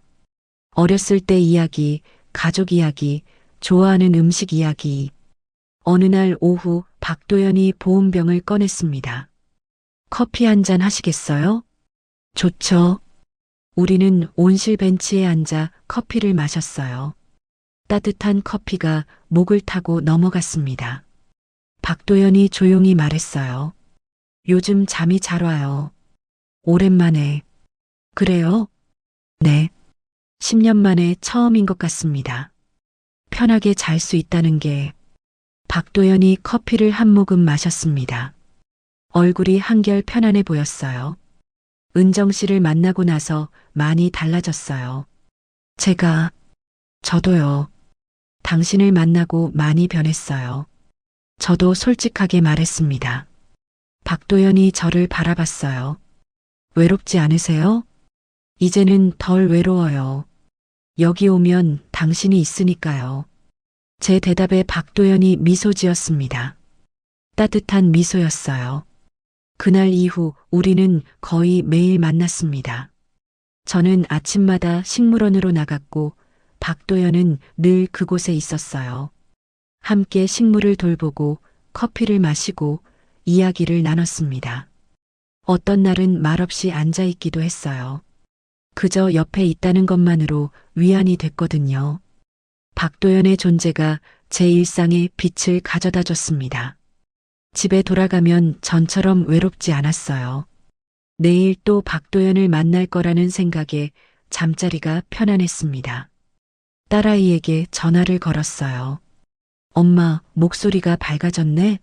어렸을 때 이야기, 가족 이야기, 좋아하는 음식 이야기. 어느 날 오후 박도연이 보온병을 꺼냈습니다. 커피 한 잔 하시겠어요? 좋죠. 우리는 온실 벤치에 앉아 커피를 마셨어요. 따뜻한 커피가 목을 타고 넘어갔습니다. 박도연이 조용히 말했어요. 요즘 잠이 잘 와요. 오랜만에. 그래요? 네. 10년 만에 처음인 것 같습니다. 편하게 잘 수 있다는 게. 박도연이 커피를 한 모금 마셨습니다. 얼굴이 한결 편안해 보였어요. 은정 씨를 만나고 나서 많이 달라졌어요. 저도요. 당신을 만나고 많이 변했어요. 저도 솔직하게 말했습니다. 박도연이 저를 바라봤어요. 외롭지 않으세요? 이제는 덜 외로워요. 여기 오면 당신이 있으니까요. 제 대답에 박도연이 미소 지었습니다. 따뜻한 미소였어요. 그날 이후 우리는 거의 매일 만났습니다. 저는 아침마다 식물원으로 나갔고 박도연은 늘 그곳에 있었어요. 함께 식물을 돌보고 커피를 마시고 이야기를 나눴습니다. 어떤 날은 말없이 앉아 있기도 했어요. 그저 옆에 있다는 것만으로 위안이 됐거든요. 박도연의 존재가 제 일상에 빛을 가져다 줬습니다. 집에 돌아가면 전처럼 외롭지 않았어요. 내일 또 박도연을 만날 거라는 생각에 잠자리가 편안했습니다. 딸아이에게 전화를 걸었어요. 엄마, 목소리가 밝아졌네?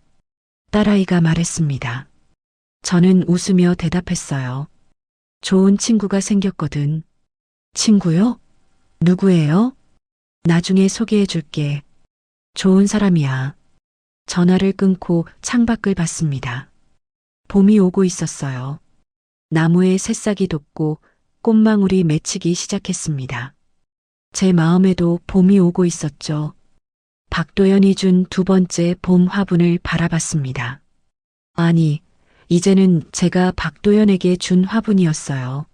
딸아이가 말했습니다. 저는 웃으며 대답했어요. 좋은 친구가 생겼거든. 친구요? 누구예요? 나중에 소개해 줄게. 좋은 사람이야. 전화를 끊고 창밖을 봤습니다. 봄이 오고 있었어요. 나무에 새싹이 돋고 꽃망울이 맺히기 시작했습니다. 제 마음에도 봄이 오고 있었죠. 박도연이 준 두 번째 봄 화분을 바라봤습니다. 아니, 이제는 제가 박도연에게 준 화분이었어요.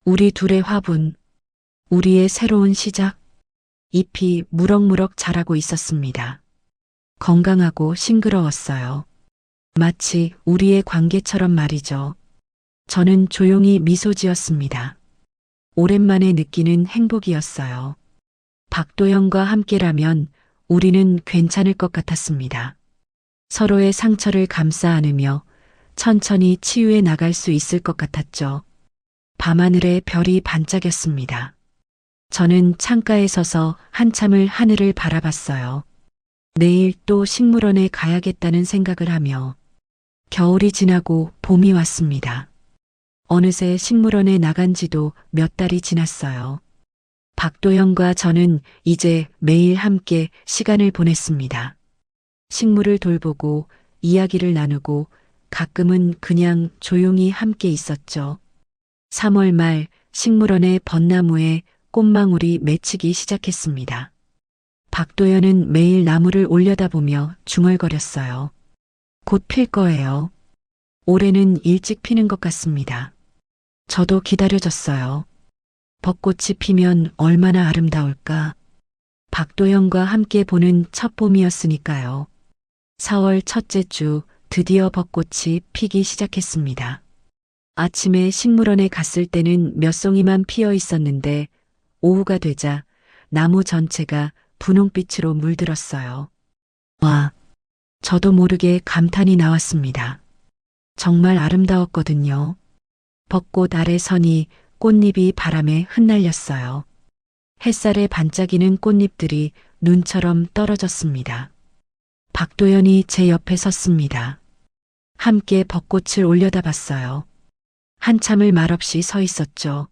우리 둘의 화분, 우리의 새로운 시작. 잎이 무럭무럭 자라고 있었습니다. 건강하고 싱그러웠어요. 마치 우리의 관계처럼 말이죠. 저는 조용히 미소 지었습니다. 오랜만에 느끼는 행복이었어요. 박도연과 함께라면 우리는 괜찮을 것 같았습니다. 서로의 상처를 감싸 안으며 천천히 치유해 나갈 수 있을 것 같았죠. 밤하늘에 별이 반짝였습니다. 저는 창가에 서서 한참을 하늘을 바라봤어요. 내일 또 식물원에 가야겠다는 생각을 하며 겨울이 지나고 봄이 왔습니다. 어느새 식물원에 나간 지도 몇 달이 지났어요. 박도연과 저는 이제 매일 함께 시간을 보냈습니다. 식물을 돌보고 이야기를 나누고 가끔은 그냥 조용히 함께 있었죠. 3월 말 식물원의 벚나무에 꽃망울이 맺히기 시작했습니다. 박도연은 매일 나무를 올려다보며 중얼거렸어요. 곧 필 거예요. 올해는 일찍 피는 것 같습니다. 저도 기다려졌어요. 벚꽃이 피면 얼마나 아름다울까. 박도연과 함께 보는 첫 봄이었으니까요. 4월 첫째 주 드디어 벚꽃이 피기 시작했습니다. 아침에 식물원에 갔을 때는 몇 송이만 피어 있었는데 오후가 되자 나무 전체가 분홍빛으로 물들었어요. 와, 저도 모르게 감탄이 나왔습니다. 정말 아름다웠거든요. 벚꽃 아래 선이 꽃잎이 바람에 흩날렸어요. 햇살에 반짝이는 꽃잎들이 눈처럼 떨어졌습니다. 박도연이 제 옆에 섰습니다. 함께 벚꽃을 올려다봤어요. 한참을 말없이 서 있었죠.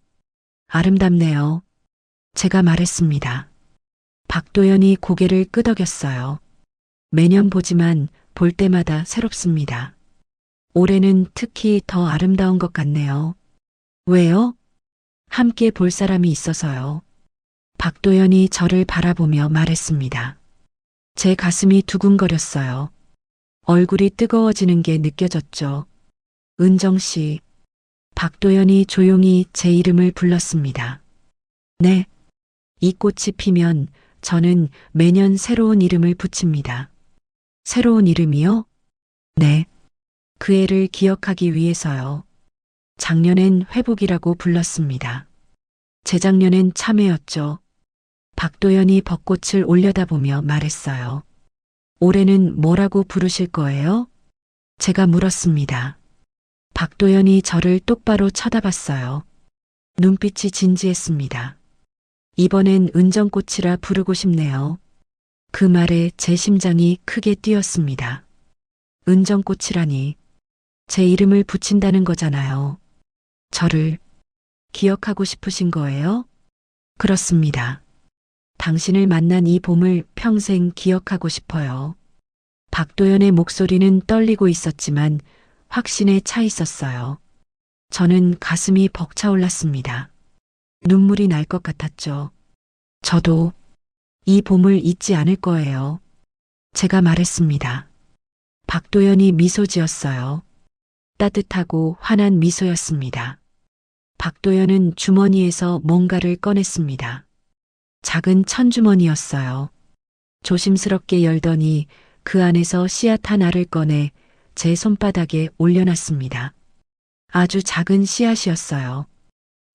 아름답네요. 제가 말했습니다. 박도연이 고개를 끄덕였어요. 매년 보지만 볼 때마다 새롭습니다. 올해는 특히 더 아름다운 것 같네요. 왜요? 함께 볼 사람이 있어서요. 박도연이 저를 바라보며 말했습니다. 제 가슴이 두근거렸어요. 얼굴이 뜨거워지는 게 느껴졌죠. 은정 씨. 박도연이 조용히 제 이름을 불렀습니다. 네. 이 꽃이 피면 저는 매년 새로운 이름을 붙입니다. 새로운 이름이요? 네. 그 애를 기억하기 위해서요. 작년엔 회복이라고 불렀습니다. 재작년엔 참회였죠. 박도연이 벚꽃을 올려다보며 말했어요. 올해는 뭐라고 부르실 거예요? 제가 물었습니다. 박도연이 저를 똑바로 쳐다봤어요. 눈빛이 진지했습니다. 이번엔 은정꽃이라 부르고 싶네요. 그 말에 제 심장이 크게 뛰었습니다. 은정꽃이라니 제 이름을 붙인다는 거잖아요. 저를 기억하고 싶으신 거예요? 그렇습니다. 당신을 만난 이 봄을 평생 기억하고 싶어요. 박도연의 목소리는 떨리고 있었지만 확신에 차 있었어요. 저는 가슴이 벅차올랐습니다. 눈물이 날 것 같았죠. 저도 이 봄을 잊지 않을 거예요. 제가 말했습니다. 박도연이 미소 지었어요. 따뜻하고 환한 미소였습니다. 박도연은 주머니에서 뭔가를 꺼냈습니다. 작은 천주머니였어요. 조심스럽게 열더니 그 안에서 씨앗 하나를 꺼내 제 손바닥에 올려놨습니다. 아주 작은 씨앗이었어요.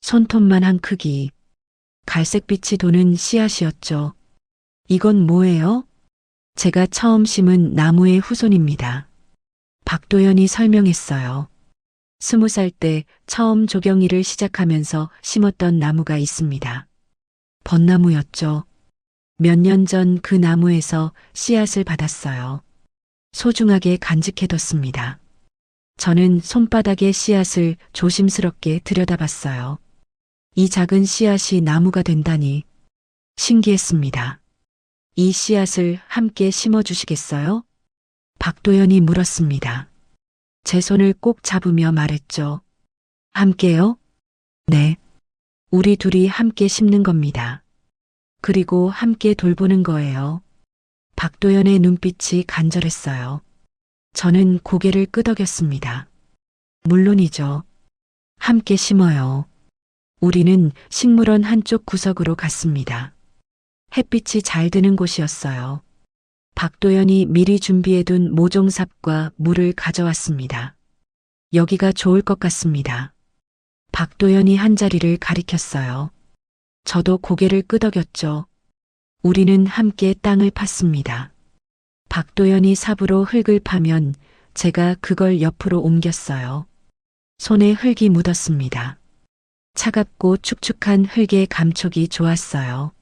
손톱만한 크기. 갈색빛이 도는 씨앗이었죠. 이건 뭐예요? 제가 처음 심은 나무의 후손입니다. 박도연이 설명했어요. 20살 때 처음 조경일을 시작하면서 심었던 나무가 있습니다. 벚나무였죠. 몇 년 전 그 나무에서 씨앗을 받았어요. 소중하게 간직해뒀습니다. 저는 손바닥의 씨앗을 조심스럽게 들여다봤어요. 이 작은 씨앗이 나무가 된다니 신기했습니다. 이 씨앗을 함께 심어주시겠어요? 박도연이 물었습니다. 제 손을 꼭 잡으며 말했죠. 함께요? 네. 우리 둘이 함께 심는 겁니다. 그리고 함께 돌보는 거예요. 박도연의 눈빛이 간절했어요. 저는 고개를 끄덕였습니다. 물론이죠. 함께 심어요. 우리는 식물원 한쪽 구석으로 갔습니다. 햇빛이 잘 드는 곳이었어요. 박도연이 미리 준비해둔 모종삽과 물을 가져왔습니다. 여기가 좋을 것 같습니다. 박도연이 한 자리를 가리켰어요. 저도 고개를 끄덕였죠. 우리는 함께 땅을 팠습니다. 박도연이 삽으로 흙을 파면 제가 그걸 옆으로 옮겼어요. 손에 흙이 묻었습니다. 차갑고 축축한 흙의 감촉이 좋았어요.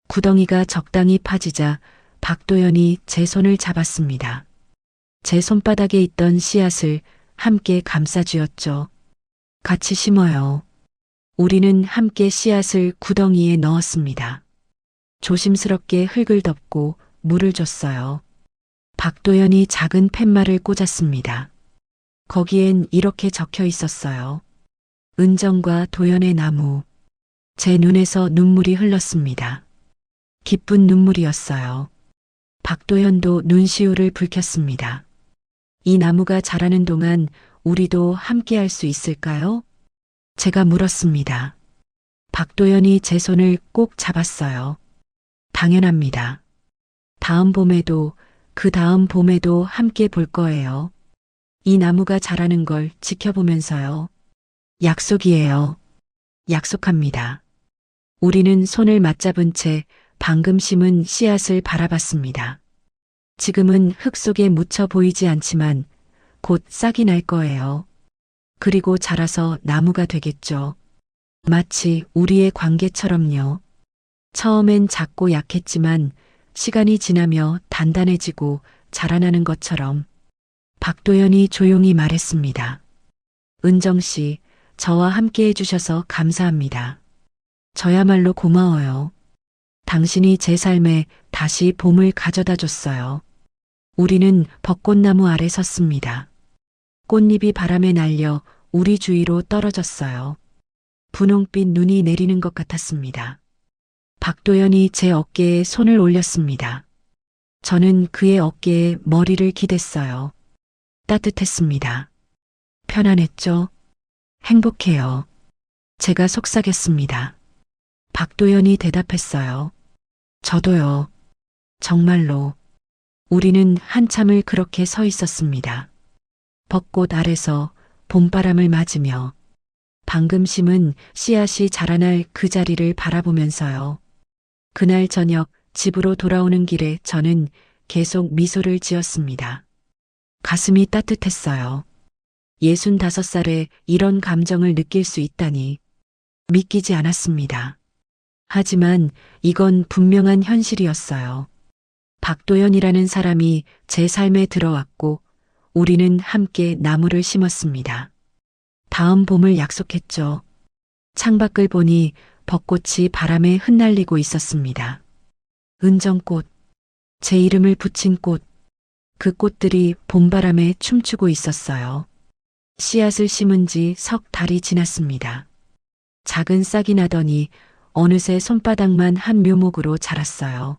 구덩이가 적당히 파지자 박도연이 제 손을 잡았습니다. 제 손바닥에 있던 씨앗을 함께 감싸주었죠. 같이 심어요. 우리는 함께 씨앗을 구덩이에 넣었습니다. 조심스럽게 흙을 덮고 물을 줬어요. 박도연이 작은 팻말을 꽂았습니다. 거기엔 이렇게 적혀 있었어요. 은정과 도연의 나무. 제 눈에서 눈물이 흘렀습니다. 기쁜 눈물이었어요. 박도연도 눈시울을 붉혔습니다. 이 나무가 자라는 동안 우리도 함께 할 수 있을까요? 제가 물었습니다. 박도연이 제 손을 꼭 잡았어요. 당연합니다. 다음 봄에도 그 다음 봄에도 함께 볼 거예요. 이 나무가 자라는 걸 지켜보면서요. 약속이에요. 약속합니다. 우리는 손을 맞잡은 채 방금 심은 씨앗을 바라봤습니다. 지금은 흙 속에 묻혀 보이지 않지만 곧 싹이 날 거예요. 그리고 자라서 나무가 되겠죠. 마치 우리의 관계처럼요. 처음엔 작고 약했지만 시간이 지나며 단단해지고 자라나는 것처럼. 박도연이 조용히 말했습니다. 은정 씨, 저와 함께 해주셔서 감사합니다. 저야말로 고마워요. 당신이 제 삶에 다시 봄을 가져다 줬어요. 우리는 벚꽃나무 아래 섰습니다. 꽃잎이 바람에 날려 우리 주위로 떨어졌어요. 분홍빛 눈이 내리는 것 같았습니다. 박도연이 제 어깨에 손을 올렸습니다. 저는 그의 어깨에 머리를 기댔어요. 따뜻했습니다. 편안했죠? 행복해요. 제가 속삭였습니다. 박도연이 대답했어요. 저도요. 정말로. 우리는 한참을 그렇게 서 있었습니다. 벚꽃 아래서 봄바람을 맞으며 방금 심은 씨앗이 자라날 그 자리를 바라보면서요. 그날 저녁 집으로 돌아오는 길에 저는 계속 미소를 지었습니다. 가슴이 따뜻했어요. 65살에 이런 감정을 느낄 수 있다니 믿기지 않았습니다. 하지만 이건 분명한 현실이었어요. 박도연이라는 사람이 제 삶에 들어왔고 우리는 함께 나무를 심었습니다. 다음 봄을 약속했죠. 창밖을 보니 벚꽃이 바람에 흩날리고 있었습니다. 은정꽃, 제 이름을 붙인 꽃, 그 꽃들이 봄바람에 춤추고 있었어요. 씨앗을 심은 지 석 달이 지났습니다. 작은 싹이 나더니 어느새 손바닥만 한 묘목으로 자랐어요.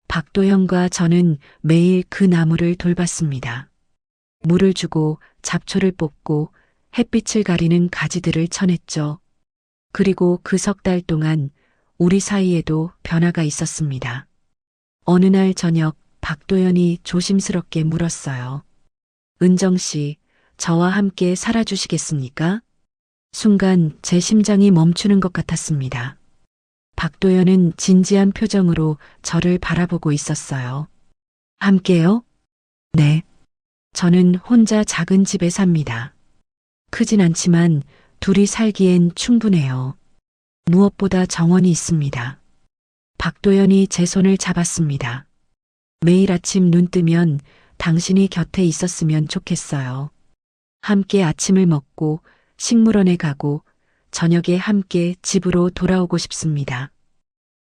박도영과 저는 매일 그 나무를 돌봤습니다. 물을 주고 잡초를 뽑고 햇빛을 가리는 가지들을 쳐냈죠. 그리고 그 석 달 동안 우리 사이에도 변화가 있었습니다. 어느 날 저녁 박도연이 조심스럽게 물었어요. 은정 씨, 저와 함께 살아주시겠습니까? 순간 제 심장이 멈추는 것 같았습니다. 박도연은 진지한 표정으로 저를 바라보고 있었어요. 함께요? 네. 저는 혼자 작은 집에 삽니다. 크진 않지만 둘이 살기엔 충분해요. 무엇보다 정원이 있습니다. 박도연이 제 손을 잡았습니다. 매일 아침 눈 뜨면 당신이 곁에 있었으면 좋겠어요. 함께 아침을 먹고 식물원에 가고 저녁에 함께 집으로 돌아오고 싶습니다.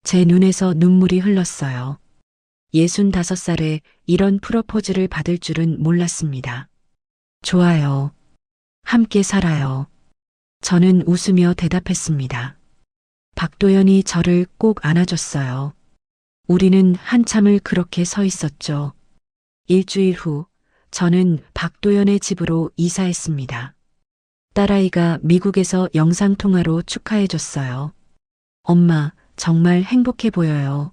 제 눈에서 눈물이 흘렀어요. 65살에 이런 프로포즈를 받을 줄은 몰랐습니다. 좋아요. 함께 살아요. 저는 웃으며 대답했습니다. 박도연이 저를 꼭 안아줬어요. 우리는 한참을 그렇게 서 있었죠. 일주일 후 저는 박도연의 집으로 이사했습니다. 딸아이가 미국에서 영상통화로 축하해줬어요. 엄마, 정말 행복해 보여요.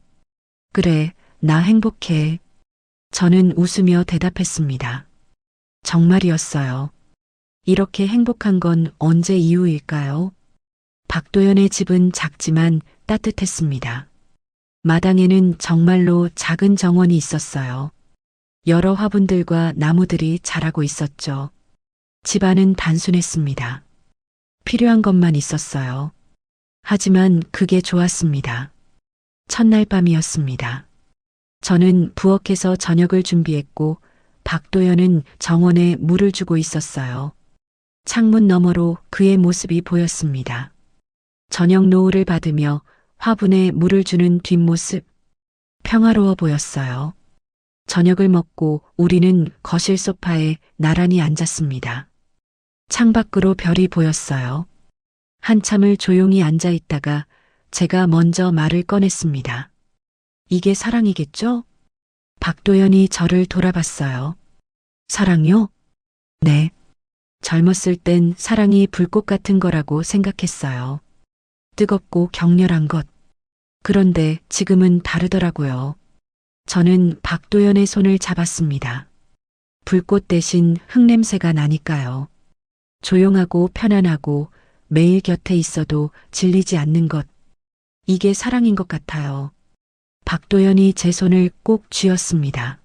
그래, 나 행복해. 저는 웃으며 대답했습니다. 정말이었어요. 이렇게 행복한 건 언제 이후일까요? 박도연의 집은 작지만 따뜻했습니다. 마당에는 정말로 작은 정원이 있었어요. 여러 화분들과 나무들이 자라고 있었죠. 집안은 단순했습니다. 필요한 것만 있었어요. 하지만 그게 좋았습니다. 첫날 밤이었습니다. 저는 부엌에서 저녁을 준비했고 박도연은 정원에 물을 주고 있었어요. 창문 너머로 그의 모습이 보였습니다. 저녁 노을을 받으며 화분에 물을 주는 뒷모습, 평화로워 보였어요. 저녁을 먹고 우리는 거실 소파에 나란히 앉았습니다. 창밖으로 별이 보였어요. 한참을 조용히 앉아 있다가 제가 먼저 말을 꺼냈습니다. 이게 사랑이겠죠? 박도연이 저를 돌아봤어요. 사랑요? 네. 젊었을 땐 사랑이 불꽃 같은 거라고 생각했어요. 뜨겁고 격렬한 것. 그런데 지금은 다르더라고요. 저는 박도연의 손을 잡았습니다. 불꽃 대신 흙냄새가 나니까요. 조용하고 편안하고 매일 곁에 있어도 질리지 않는 것. 이게 사랑인 것 같아요. 박도연이 제 손을 꼭 쥐었습니다.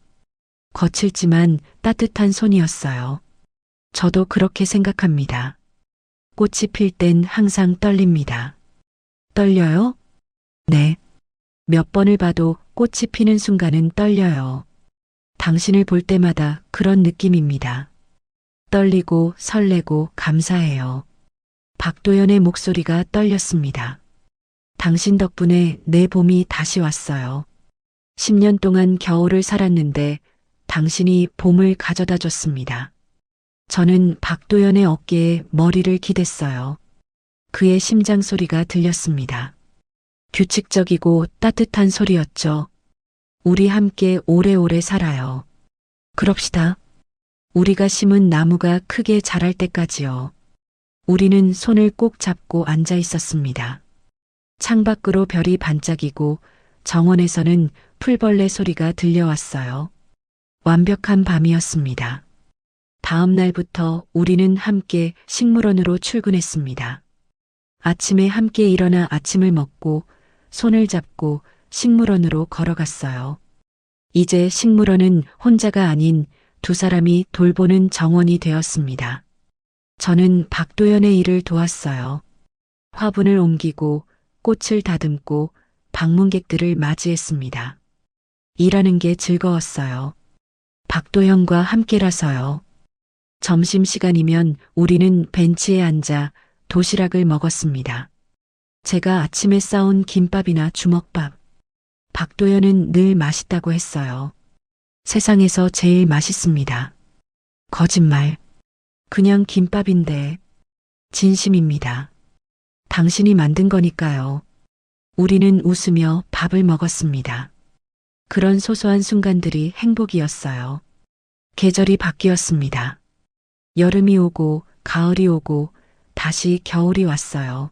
거칠지만 따뜻한 손이었어요. 저도 그렇게 생각합니다. 꽃이 필 땐 항상 떨립니다. 떨려요? 네. 몇 번을 봐도 꽃이 피는 순간은 떨려요. 당신을 볼 때마다 그런 느낌입니다. 떨리고 설레고 감사해요. 박도연의 목소리가 떨렸습니다. 당신 덕분에 내 봄이 다시 왔어요. 10년 동안 겨울을 살았는데 당신이 봄을 가져다 줬습니다. 저는 박도연의 어깨에 머리를 기댔어요. 그의 심장 소리가 들렸습니다. 규칙적이고 따뜻한 소리였죠. 우리 함께 오래오래 살아요. 그럽시다. 우리가 심은 나무가 크게 자랄 때까지요. 우리는 손을 꼭 잡고 앉아 있었습니다. 창밖으로 별이 반짝이고 정원에서는 풀벌레 소리가 들려왔어요. 완벽한 밤이었습니다. 다음 날부터 우리는 함께 식물원으로 출근했습니다. 아침에 함께 일어나 아침을 먹고 손을 잡고 식물원으로 걸어갔어요. 이제 식물원은 혼자가 아닌 두 사람이 돌보는 정원이 되었습니다. 저는 박도연의 일을 도왔어요. 화분을 옮기고 꽃을 다듬고 방문객들을 맞이했습니다. 일하는 게 즐거웠어요. 박도연과 함께라서요. 점심시간이면 우리는 벤치에 앉아 도시락을 먹었습니다. 제가 아침에 싸온 김밥이나 주먹밥, 박도연은 늘 맛있다고 했어요. 세상에서 제일 맛있습니다. 거짓말. 그냥 김밥인데. 진심입니다. 당신이 만든 거니까요. 우리는 웃으며 밥을 먹었습니다. 그런 소소한 순간들이 행복이었어요. 계절이 바뀌었습니다. 여름이 오고 가을이 오고 다시 겨울이 왔어요.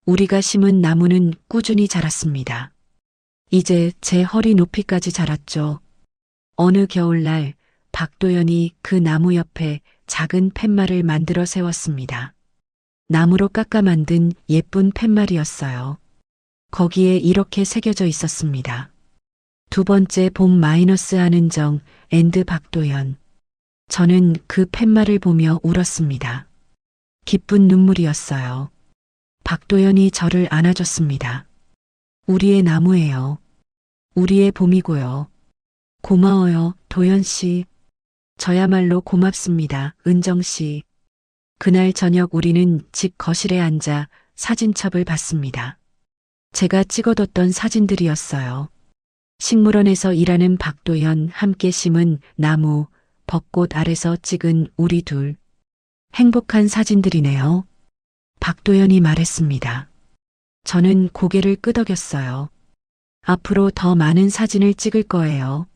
우리가 심은 나무는 꾸준히 자랐습니다. 이제 제 허리 높이까지 자랐죠. 어느 겨울날 박도연이 그 나무 옆에 작은 팻말을 만들어 세웠습니다. 나무로 깎아 만든 예쁜 팻말이었어요. 거기에 이렇게 새겨져 있었습니다. 두 번째 봄 마이너스 한은정 앤드 박도연. 저는 그 팻말을 보며 울었습니다. 기쁜 눈물이었어요. 박도연이 저를 안아줬습니다. 우리의 나무예요. 우리의 봄이고요. 고마워요, 도연 씨. 저야말로 고맙습니다, 은정 씨. 그날 저녁 우리는 집 거실에 앉아 사진첩을 봤습니다. 제가 찍어뒀던 사진들이었어요. 식물원에서 일하는 박도연, 함께 심은 나무, 벚꽃 아래서 찍은 우리 둘. 행복한 사진들이네요. 박도연이 말했습니다. 저는 고개를 끄덕였어요. 앞으로 더 많은 사진을 찍을 거예요.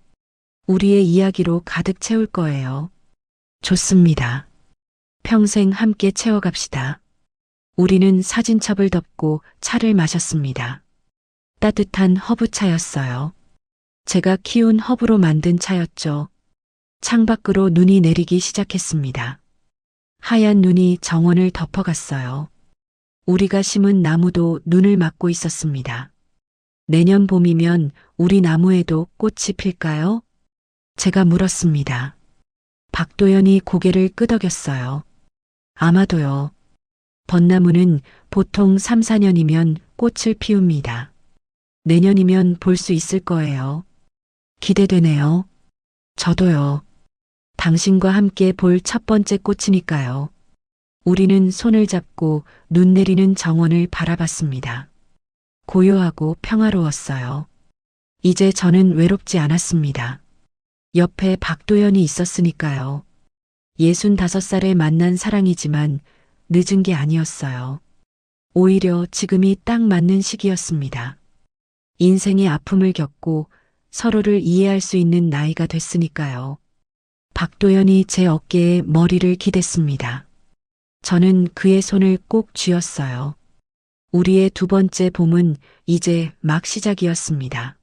우리의 이야기로 가득 채울 거예요. 좋습니다. 평생 함께 채워갑시다. 우리는 사진첩을 덮고 차를 마셨습니다. 따뜻한 허브차였어요. 제가 키운 허브로 만든 차였죠. 창밖으로 눈이 내리기 시작했습니다. 하얀 눈이 정원을 덮어갔어요. 우리가 심은 나무도 눈을 막고 있었습니다. 내년 봄이면 우리 나무에도 꽃이 필까요? 제가 물었습니다. 박도연이 고개를 끄덕였어요. 아마도요. 벚나무는 보통 3, 4년이면 꽃을 피웁니다. 내년이면 볼 수 있을 거예요. 기대되네요. 저도요. 당신과 함께 볼 첫 번째 꽃이니까요. 우리는 손을 잡고 눈 내리는 정원을 바라봤습니다. 고요하고 평화로웠어요. 이제 저는 외롭지 않았습니다. 옆에 박도연이 있었으니까요. 65살에 만난 사랑이지만 늦은 게 아니었어요. 오히려 지금이 딱 맞는 시기였습니다. 인생의 아픔을 겪고 서로를 이해할 수 있는 나이가 됐으니까요. 박도연이 제 어깨에 머리를 기댔습니다. 저는 그의 손을 꼭 쥐었어요. 우리의 두 번째 봄은 이제 막 시작이었습니다.